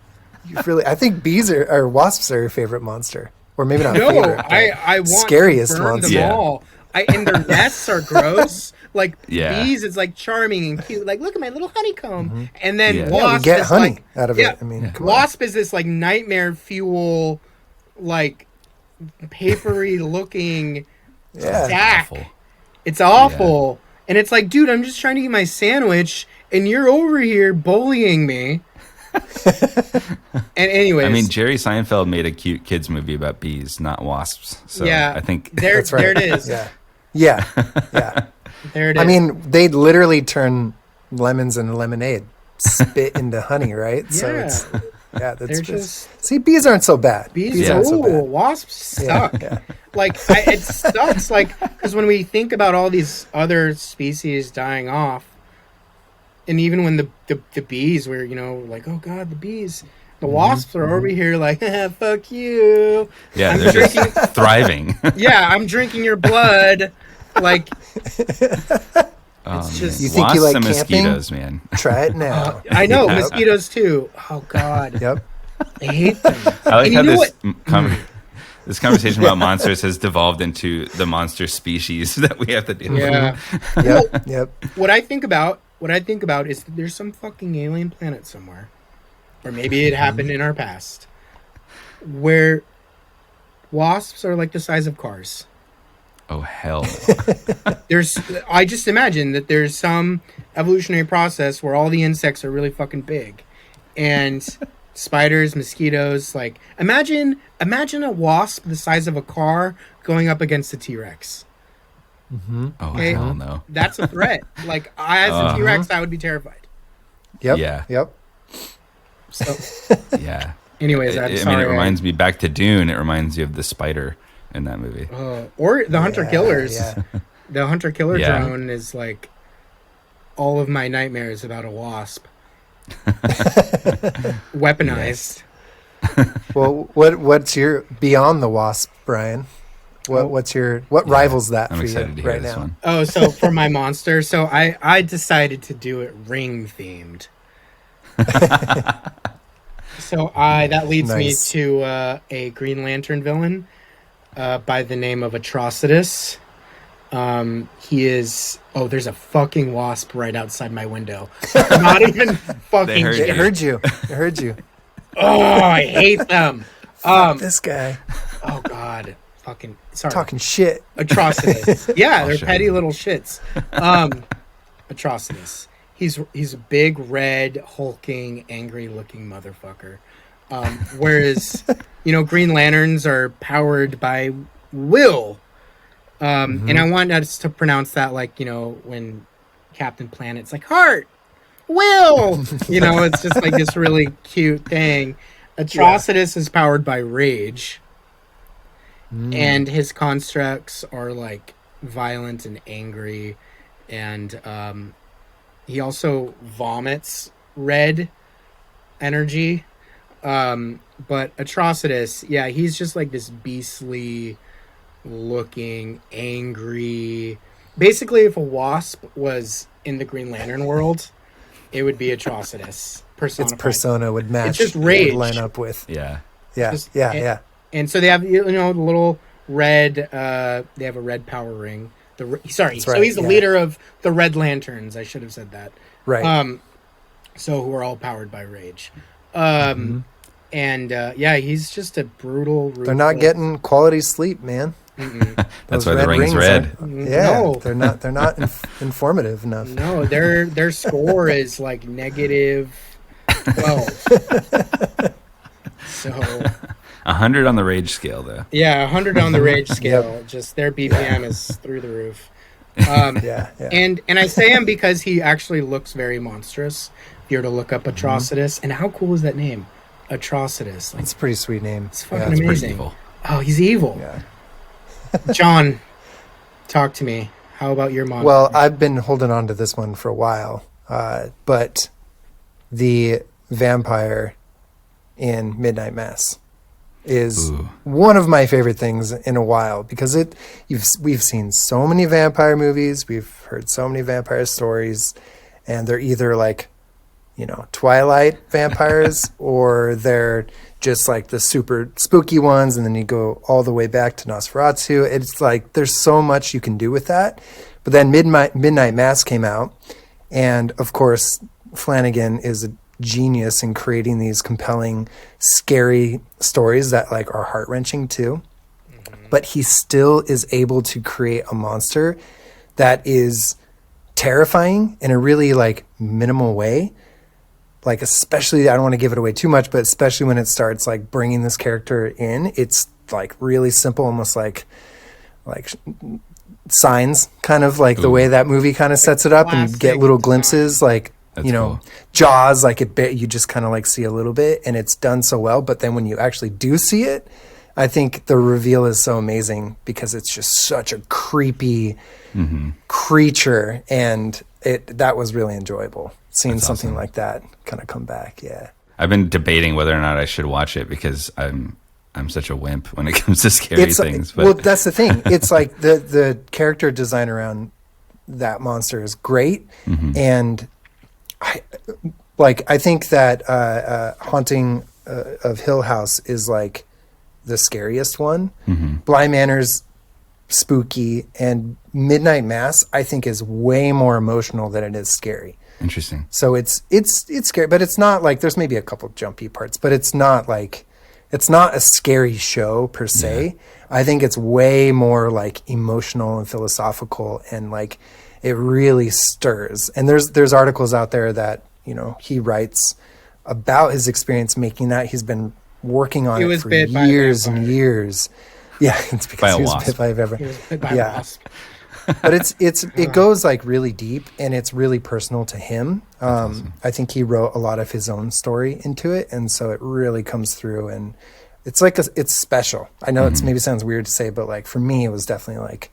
You really, I think bees or wasps are your favorite monster. Or maybe not No, favorite. but I want scariest to burn monster. them Yeah. all. And their nests are gross. Like Yeah. bees, it's like charming and cute. Like, look at my little honeycomb. And then Yeah. Yeah, we wasp get is honey like, out of yeah, it. I mean, come on. wasp is this like nightmare fuel, like papery looking Yeah. sack. Awful. It's awful. And it's like, dude, I'm just trying to eat my sandwich, and you're over here bullying me. And anyways, I mean, Jerry Seinfeld made a cute kids movie about bees, not wasps. So yeah, I think there, That's right. there it is. Yeah. Yeah. Yeah. There it is. I mean, they'd literally turn lemons into lemonade, spit into honey, right? So Yeah. it's that's They're just see, bees aren't so bad. bees. aren't so Ooh, bad. wasps Yeah, suck. yeah. Like it sucks. Like because when we think about all these other species dying off, and even when the bees were like, oh god, the bees. The wasps are over here like, fuck you. yeah, I'm they're just drinking- thriving. Yeah, I'm drinking your blood. Like Oh, It's just- You think wasps you like and camping? mosquitoes, man. Try it now. I know Yeah. mosquitoes too. Oh god, Yep. I hate them. I like And how you know this what? this conversation about monsters has devolved into the monster species that we have to deal with. Yeah. Yep. Yep. What I think about is that there's some fucking alien planet somewhere, or maybe it happened in our past, where wasps are like the size of cars. Oh hell. I just imagine that there's some evolutionary process where all the insects are really fucking big, and spiders, mosquitoes. Like imagine a wasp the size of a car going up against a T-Rex. Oh Okay. hell no. That's a threat. Like as a T-Rex, I would be terrified. Yep. Yeah. Yep. So, Yeah. anyways, I'm I mean, sorry. it reminds me back to Dune. It reminds you of the spider in that movie. Or the hunter killers. Yeah. The hunter killer Yeah. drone is like all of my nightmares about a wasp. Weaponized. Well, what's your beyond the wasp, Brian? What rivals that I'm for excited you to hear right this now? one. Oh, so for my monster, so I decided to do it ring themed. So that leads Nice. me to a Green Lantern villain by the name of Atrocitus. He is. Oh, there's a fucking wasp right outside my window. Not even fucking. heard It you. heard you. It heard you. Oh, I hate them. This guy Oh God, fucking sorry. talking shit. Atrocitus. Yeah, they're show petty you. little shits. Atrocitus. He's a big, red, hulking, angry-looking motherfucker. Whereas, Green Lanterns are powered by will. And I want us to pronounce that like, when Captain Planet's like, heart, will. It's just like this really cute thing. Atrocitus is powered by rage. And his constructs are like violent and angry. And he also vomits red energy. But Atrocitus, yeah, he's just like this beastly looking, angry. Basically, if a wasp was in the Green Lantern world, it would be Atrocitus. Its Personified. persona would match. It's just would rage. line up with. Yeah. Yeah. Just- Yeah. And so they have, the little red, they have a red power ring. So right, he's the yeah. leader of the Red Lanterns. I should have said that. Right. So who are all powered by rage. And yeah, he's just a brutal. They're not getting quality sleep, man. That's why the ring's red. No. They're not informative enough. No, their score is like negative 12. So 100 on the rage scale, though. yeah, 100 on the rage scale. Just their BPM is through the roof. Yeah. And I say him because he actually looks very monstrous. If you were to look up Atrocitus, and how cool is that name, Atrocitus? Like, It's a pretty sweet name. it's fucking It's pretty amazing. evil. Oh, he's evil. Yeah. John, talk to me. How about your monster? Well, I've been holding on to this one for a while, but the vampire in Midnight Mass is one of my favorite things in a while because we've seen so many vampire movies, we've heard so many vampire stories, and they're either like, Twilight vampires or they're just like the super spooky ones, and then you go all the way back to Nosferatu. It's like there's so much you can do with that. But then Midnight Mass came out, and of course Flanagan is a genius in creating these compelling, scary stories that like are heart-wrenching too. But he still is able to create a monster that is terrifying in a really like minimal way. Like, especially, I don't want to give it away too much, but especially when it starts like bringing this character in, it's like really simple, almost like Signs, kind of like the way that movie kind of sets it up, and you get little glimpses, like That's cool. Jaws, like you just kind of like see a little bit, and it's done so well. But then when you actually do see it, I think the reveal is so amazing because it's just such a creepy creature, and that was really enjoyable. Seeing That's something awesome. like that kind of come back, yeah. I've been debating whether or not I should watch it because I'm such a wimp when it comes to scary things. But Well, that's the thing. It's like the character design around that monster is great, and I think that Haunting of Hill House is like the scariest one. Bly Manor's spooky, and Midnight Mass I think is way more emotional than it is scary. interesting. So it's scary, but it's not like, there's maybe a couple jumpy parts, but it's not a scary show per se. I think it's way more like emotional and philosophical, and like it really stirs. And there's articles out there that, he writes about his experience making that. He's been working on it for years and years. Yeah, it's because By a he was wasp. bit by a vampire. He was bit by a wasp. But it goes like really deep, and it's really personal to him. Awesome. I think he wrote a lot of his own story into it, and so it really comes through, and it's like it's special. I know it's maybe sounds weird to say, but like for me, it was definitely like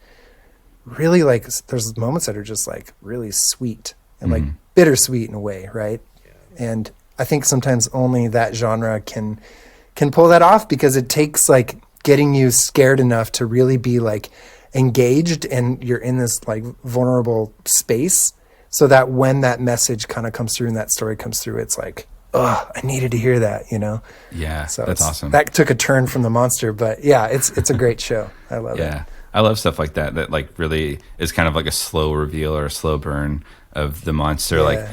really like there's moments that are just like really sweet and like bittersweet in a way, right? Yeah. And I think sometimes only that genre can pull that off, because it takes like getting you scared enough to really be like engaged, and you're in this like vulnerable space, so that when that message kind of comes through and that story comes through, it's like, oh, I needed to hear that, Yeah, So that's awesome. That took a turn from the monster, but yeah, it's a great show. I love it. Yeah, I love stuff like that like really is kind of like a slow reveal or a slow burn of the monster. Yeah. Like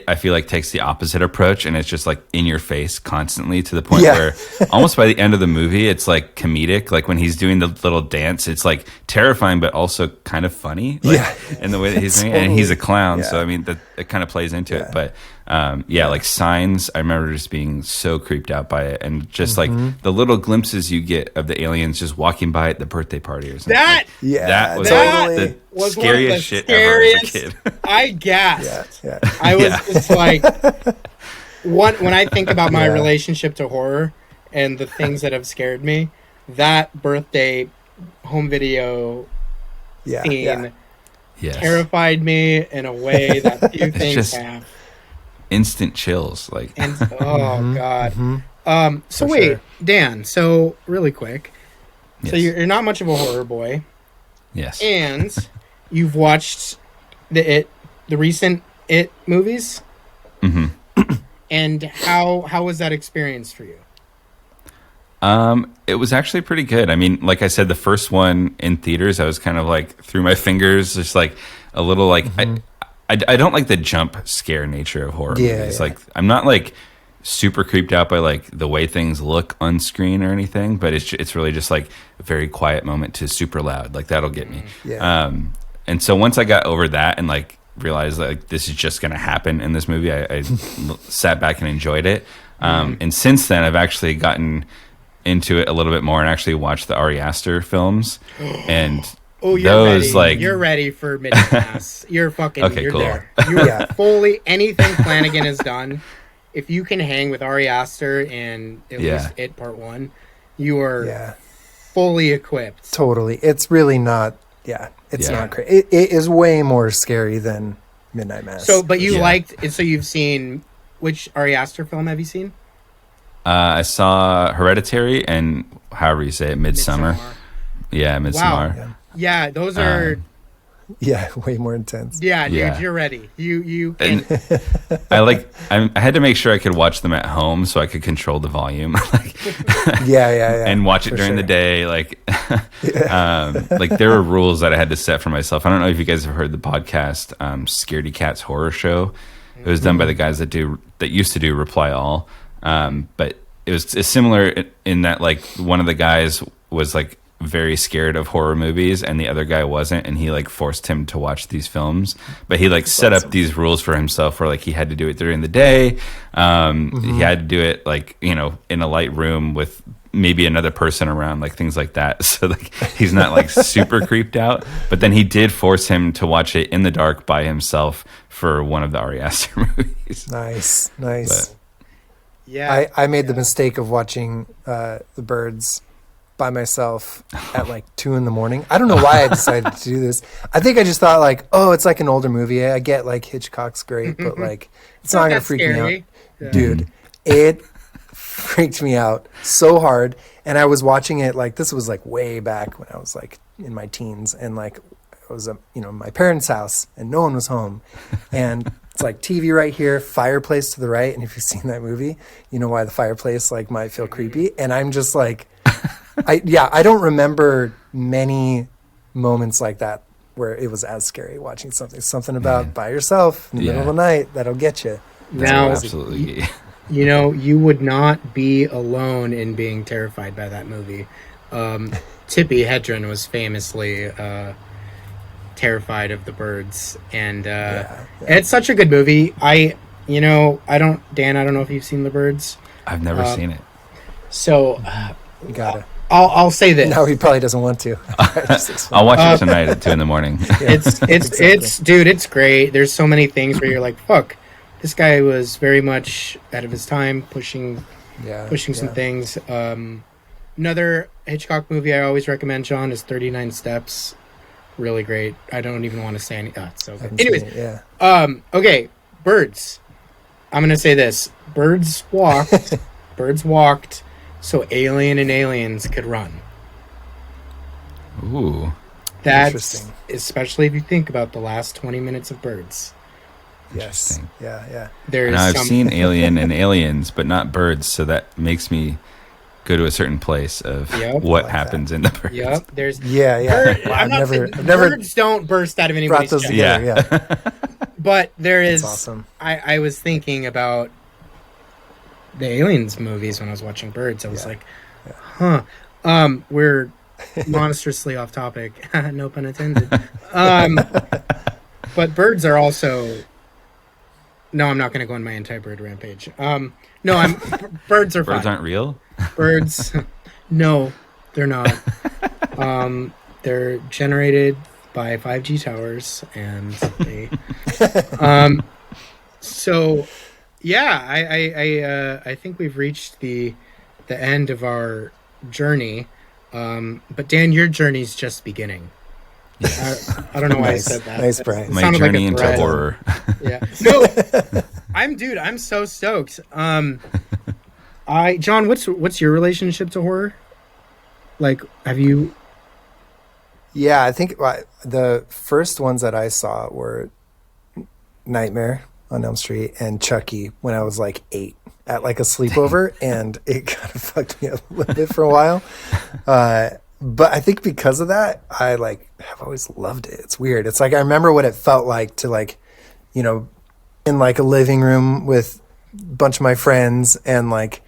I feel like takes the opposite approach, and it's just like in your face constantly, to the point Yeah. where almost by the end of the movie, it's like comedic. Like when he's doing the little dance, it's like terrifying, but also kind of funny. Like, Yeah. in the way that he's doing it. Totally. And he's a clown. Yeah. So, I mean, it kind of plays into Yeah. it. But like Signs, I remember just being so creeped out by it. And just like the little glimpses you get of the aliens just walking by at the birthday party or something. That That was totally. like the was one of scariest the shit ever as a kid. I gasped. Yeah. I was Yeah. just like, when I think about my Yeah. relationship to horror and the things that have scared me, that birthday home video Yeah. scene Yeah. Yes. terrified me in a way that few things just- have. Instant chills. Like, And oh god. So For wait, sure. Dan. So really quick. So yes. you're not much of a horror boy, Yes. and you've watched the recent It movies. And how was that experience for you? It was actually pretty good. I mean, like I said, the first one in theaters, I was kind of like through my fingers, just like a little like I don't like the jump scare nature of horror Yeah, movies. yeah. Like I'm not like super creeped out by like the way things look on screen or anything, but it's really just like a very quiet moment to super loud. Like that'll get me. Yeah. And so once I got over that and like realized like this is just going to happen in this movie, I sat back and enjoyed it. And since then, I've actually gotten into it a little bit more and actually watched the Ari Aster films. And you're those ready. like You're ready for Midnight Mass. You're fucking. Okay, you're cool. there. You're fully anything Flanagan has done. If you can hang with Ari Aster and at least It Part 1, you are fully equipped. Totally. It's really not. Yeah, it's not crazy. It is way more scary than Midnight Mass. So, but you liked it. So you've seen which Ari Aster film have you seen? I saw Hereditary and however you say it, Midsummer. Yeah, Midsommar. Wow. Yeah, those are. Way more intense. Yeah, dude, you're ready. You can. I had to make sure I could watch them at home so I could control the volume. And watch it during the day. Like there were rules that I had to set for myself. I don't know if you guys have heard the podcast Scaredy Cat's Horror Show. It was done by the guys that used to do Reply All. But it's similar in that like one of the guys was like very scared of horror movies and the other guy wasn't, and he like forced him to watch these films, but he like set up these rules for himself where like he had to do it during the day. He had to do it like, you know, in a light room with maybe another person around, like things like that, so like he's not like super creeped out. But then he did force him to watch it in the dark by himself for one of the Ari Aster movies. Nice. But, I made the mistake of watching The Birds by myself at like 2 a.m. I don't know why I decided to do this. I think I just thought like, oh, it's like an older movie. I get like Hitchcock's great, but like it's not gonna freak me out. Yeah. Dude, it freaked me out so hard. And I was watching it like, this was like way back when I was like in my teens, and like I was my parents' house and no one was home, and it's like TV right here, fireplace to the right. And if you've seen that movie, you know why the fireplace like might feel creepy. And I'm just like, I don't remember many moments like that where it was as scary watching something about by yourself in the middle of the night that'll get you. Now, absolutely. You know, you would not be alone in being terrified by that movie. Tippi Hedren was famously terrified of The Birds, and it's such a good movie. I don't know if you've seen The Birds. I've never seen it. So You gotta. I'll say this. No, he probably doesn't want to. I'll watch it tonight at 2 a.m. It's great. There's so many things where you're like, fuck, this guy was very much out of his time, pushing some things. Another Hitchcock movie I always recommend, John, is 39 Steps. Really great. I don't even want to say any. It's so good. Anyways, okay, birds. I'm gonna say this: birds walked. Birds walked. So Alien and Aliens could run. Ooh. That's interesting. Especially if you think about the last 20 minutes of Birds. Yes. Yeah. I've seen Alien and Aliens, but not Birds, so that makes me go to a certain place of what happens in the Birds. Yep. There's I've never birds don't burst out of anybody's chest. Yeah. But there is. That's awesome. I was thinking about the Aliens movies when I was watching Birds. I was like, we're monstrously off topic. No pun intended. But birds are also. No, I'm not going to go on my anti-bird rampage. Birds are fine. Birds aren't real? Birds, no, they're not. They're generated by 5G towers, and they. So, yeah, I think we've reached the end of our journey. But Dan, your journey's just beginning. I don't know why I said that. Nice, Brian. My journey into horror. Yeah. No, I'm so stoked. John, what's your relationship to horror? Like, have you? Yeah, I think the first ones that I saw were Nightmare on Elm Street and Chucky when I was like 8 at like a sleepover, and it kind of fucked me up a little bit for a while. But I think because of that, I like have always loved it. It's weird. It's like I remember what it felt like to like, in like a living room with bunch of my friends and like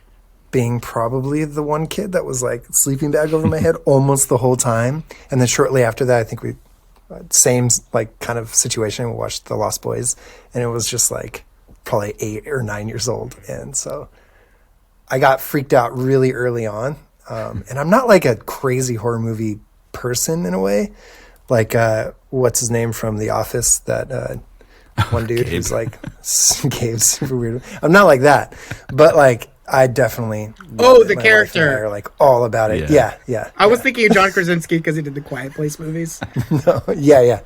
being probably the one kid that was like sleeping bag over my head almost the whole time. And then shortly after that, I think we same like kind of situation. We watched The Lost Boys, and it was just like probably 8 or 9 years old, and so I got freaked out really early on. And I'm not like a crazy horror movie person in a way, like what's his name from The Office, that one dude who's like Gabe's super weird. I'm not like that, but like I definitely the character are like all about it. Yeah. I was thinking of John Krasinski because he did the Quiet Place movies. No, yeah.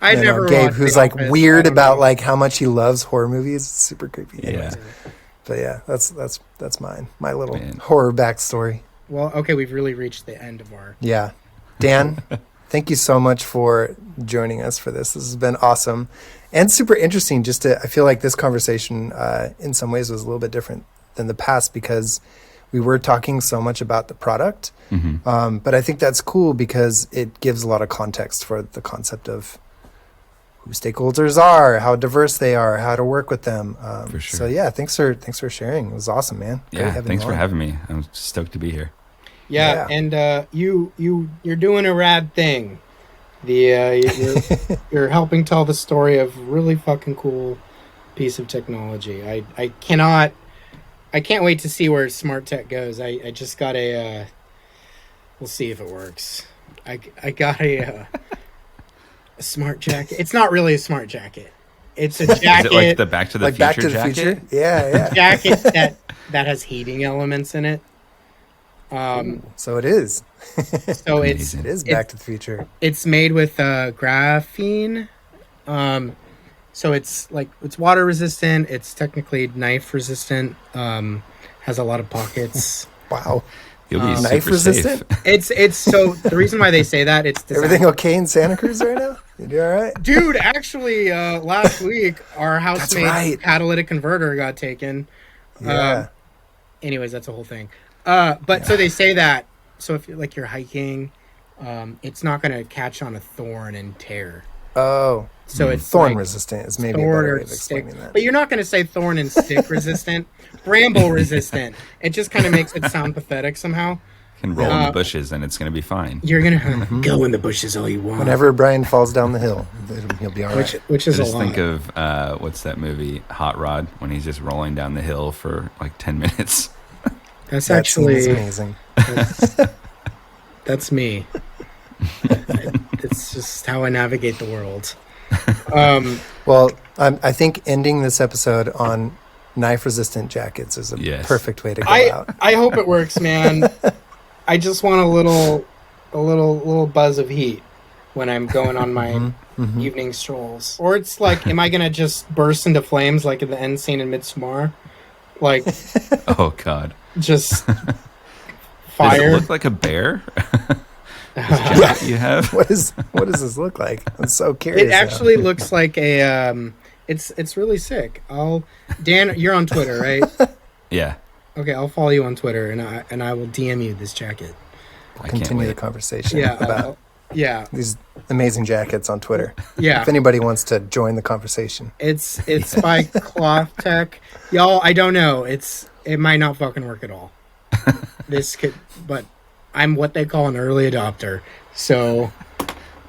I never Gabe, watched who's The like Office. weird I don't about know. like how much he loves horror movies. It's super creepy. Yeah. Anyways. But yeah, that's mine. My little Man. horror backstory. Well, okay, we've really reached the end of our. Yeah. Dan, thank you so much for joining us for this. This has been awesome and super interesting. I feel like this conversation in some ways was a little bit different than the past because we were talking so much about the product. But I think that's cool because it gives a lot of context for the concept of who stakeholders are, how diverse they are, how to work with them. For sure. So yeah, thanks for sharing. It was awesome, man. Great Yeah, having thanks you for on. having me. I'm stoked to be here. Yeah, and you're doing a rad thing. You're helping tell the story of really fucking cool piece of technology. I can't wait to see where smart tech goes. I just got we'll see if it works. I got a smart jacket. It's not really a smart jacket. It's a jacket. Is it like the Back to the Like Future Back to the jacket? Future? Yeah. jacket that has heating elements in it. So it is. So it's Amazing. It is Back to the Future. it's made with graphene. So it's water resistant. It's technically knife resistant. Has a lot of pockets. Wow. You'll be Knife super resistant? safe. It's so the reason why they say that it's Everything okay in Santa Cruz right now? You do all right? Dude, actually, last week our housemate right. catalytic converter got taken. Yeah. Anyways, that's a whole thing. But so they say that. So if you're hiking, it's not going to catch on a thorn and tear. Oh. So it's Thorn like resistant is maybe a thorn better or way of stick. explaining that. But you're not going to say thorn and stick resistant. Bramble resistant. It just kind of makes it sound pathetic somehow. Can roll in the bushes and it's going to be fine. You're going to go in the bushes all you want. Whenever Brian falls down the hill, he'll be all right. Which is I a just lot. think of what's that movie, Hot Rod, when he's just rolling down the hill for like 10 minutes. That's That scene is actually amazing. that's me. It's just how I navigate the world. Well, I think ending this episode on knife-resistant jackets is a Yes. perfect way to go out. I hope it works, man. I just want a little buzz of heat when I'm going on my evening strolls. Or it's like, am I gonna just burst into flames like in the end scene in Midsommar? Like Oh, God. just Does fire. it look like a bear? This jacket you have? What does this look like? I'm so curious. It actually looks like a it's really sick. Dan, you're on Twitter, right? Yeah. Okay, I'll follow you on Twitter and I will DM you this jacket. I can't continue the wait. conversation Yeah. about Yeah. these amazing jackets on Twitter. Yeah. If anybody wants to join the conversation. It's by Cloth Tech. Y'all, I don't know. It might not fucking work at all. But I'm what they call an early adopter. So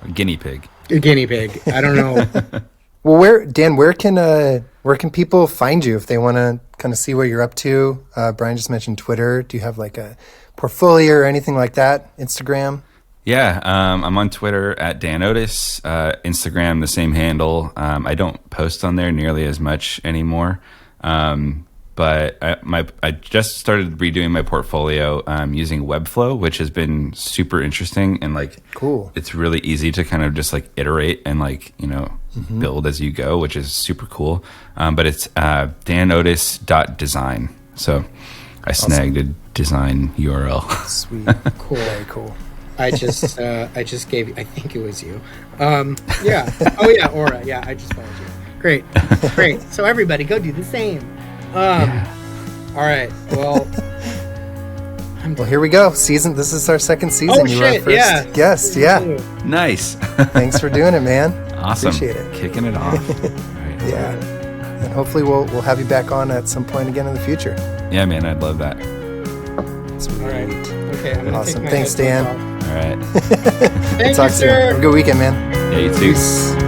A guinea pig. a guinea pig. I don't know. Well, where can people find you if they want to kind of see what you're up to? Brian just mentioned Twitter. Do you have like a portfolio or anything like that? Instagram? Yeah, I'm on Twitter at Dan Otis. Instagram, the same handle. I don't post on there nearly as much anymore. But I just started redoing my portfolio using Webflow, which has been super interesting and like Cool. It's really easy to kind of just like iterate and like build as you go, which is super cool. But it's danotis.design. So I snagged a design URL. Sweet. Cool. Very cool. I just gave you, I think it was you. Yeah. Oh yeah, Aura. Yeah, I just followed you. Great. So everybody go do the same. All right. Well, Well, here we go. This is our second season. Oh, You were our shit, first yeah. guest. Yeah. Nice. Thanks for doing it, man. Awesome. Appreciate it. Kicking it off. All right. Yeah. And hopefully we'll have you back on at some point again in the future. Yeah, man, I'd love that. Sweet. All right. Okay. I'm gonna Awesome. Take my Thanks, headphones Dan. off. All right. Thank Talk you, soon. sir. Have a good weekend, man. Yeah, you too. Peace.